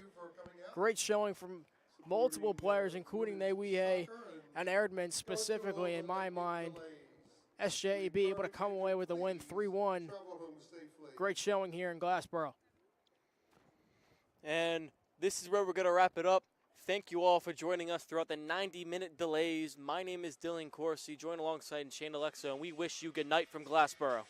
Great showing from multiple players, including Newihe and Erdman specifically, in my mind. SJEB able to come away with the win 3-1. Great showing here in Glassboro.
And this is where we're going to wrap it up. Thank you all for joining us throughout the 90-minute delays. My name is Dylan Corsi, joined alongside Shane Alexo, and we wish you good night from Glassboro.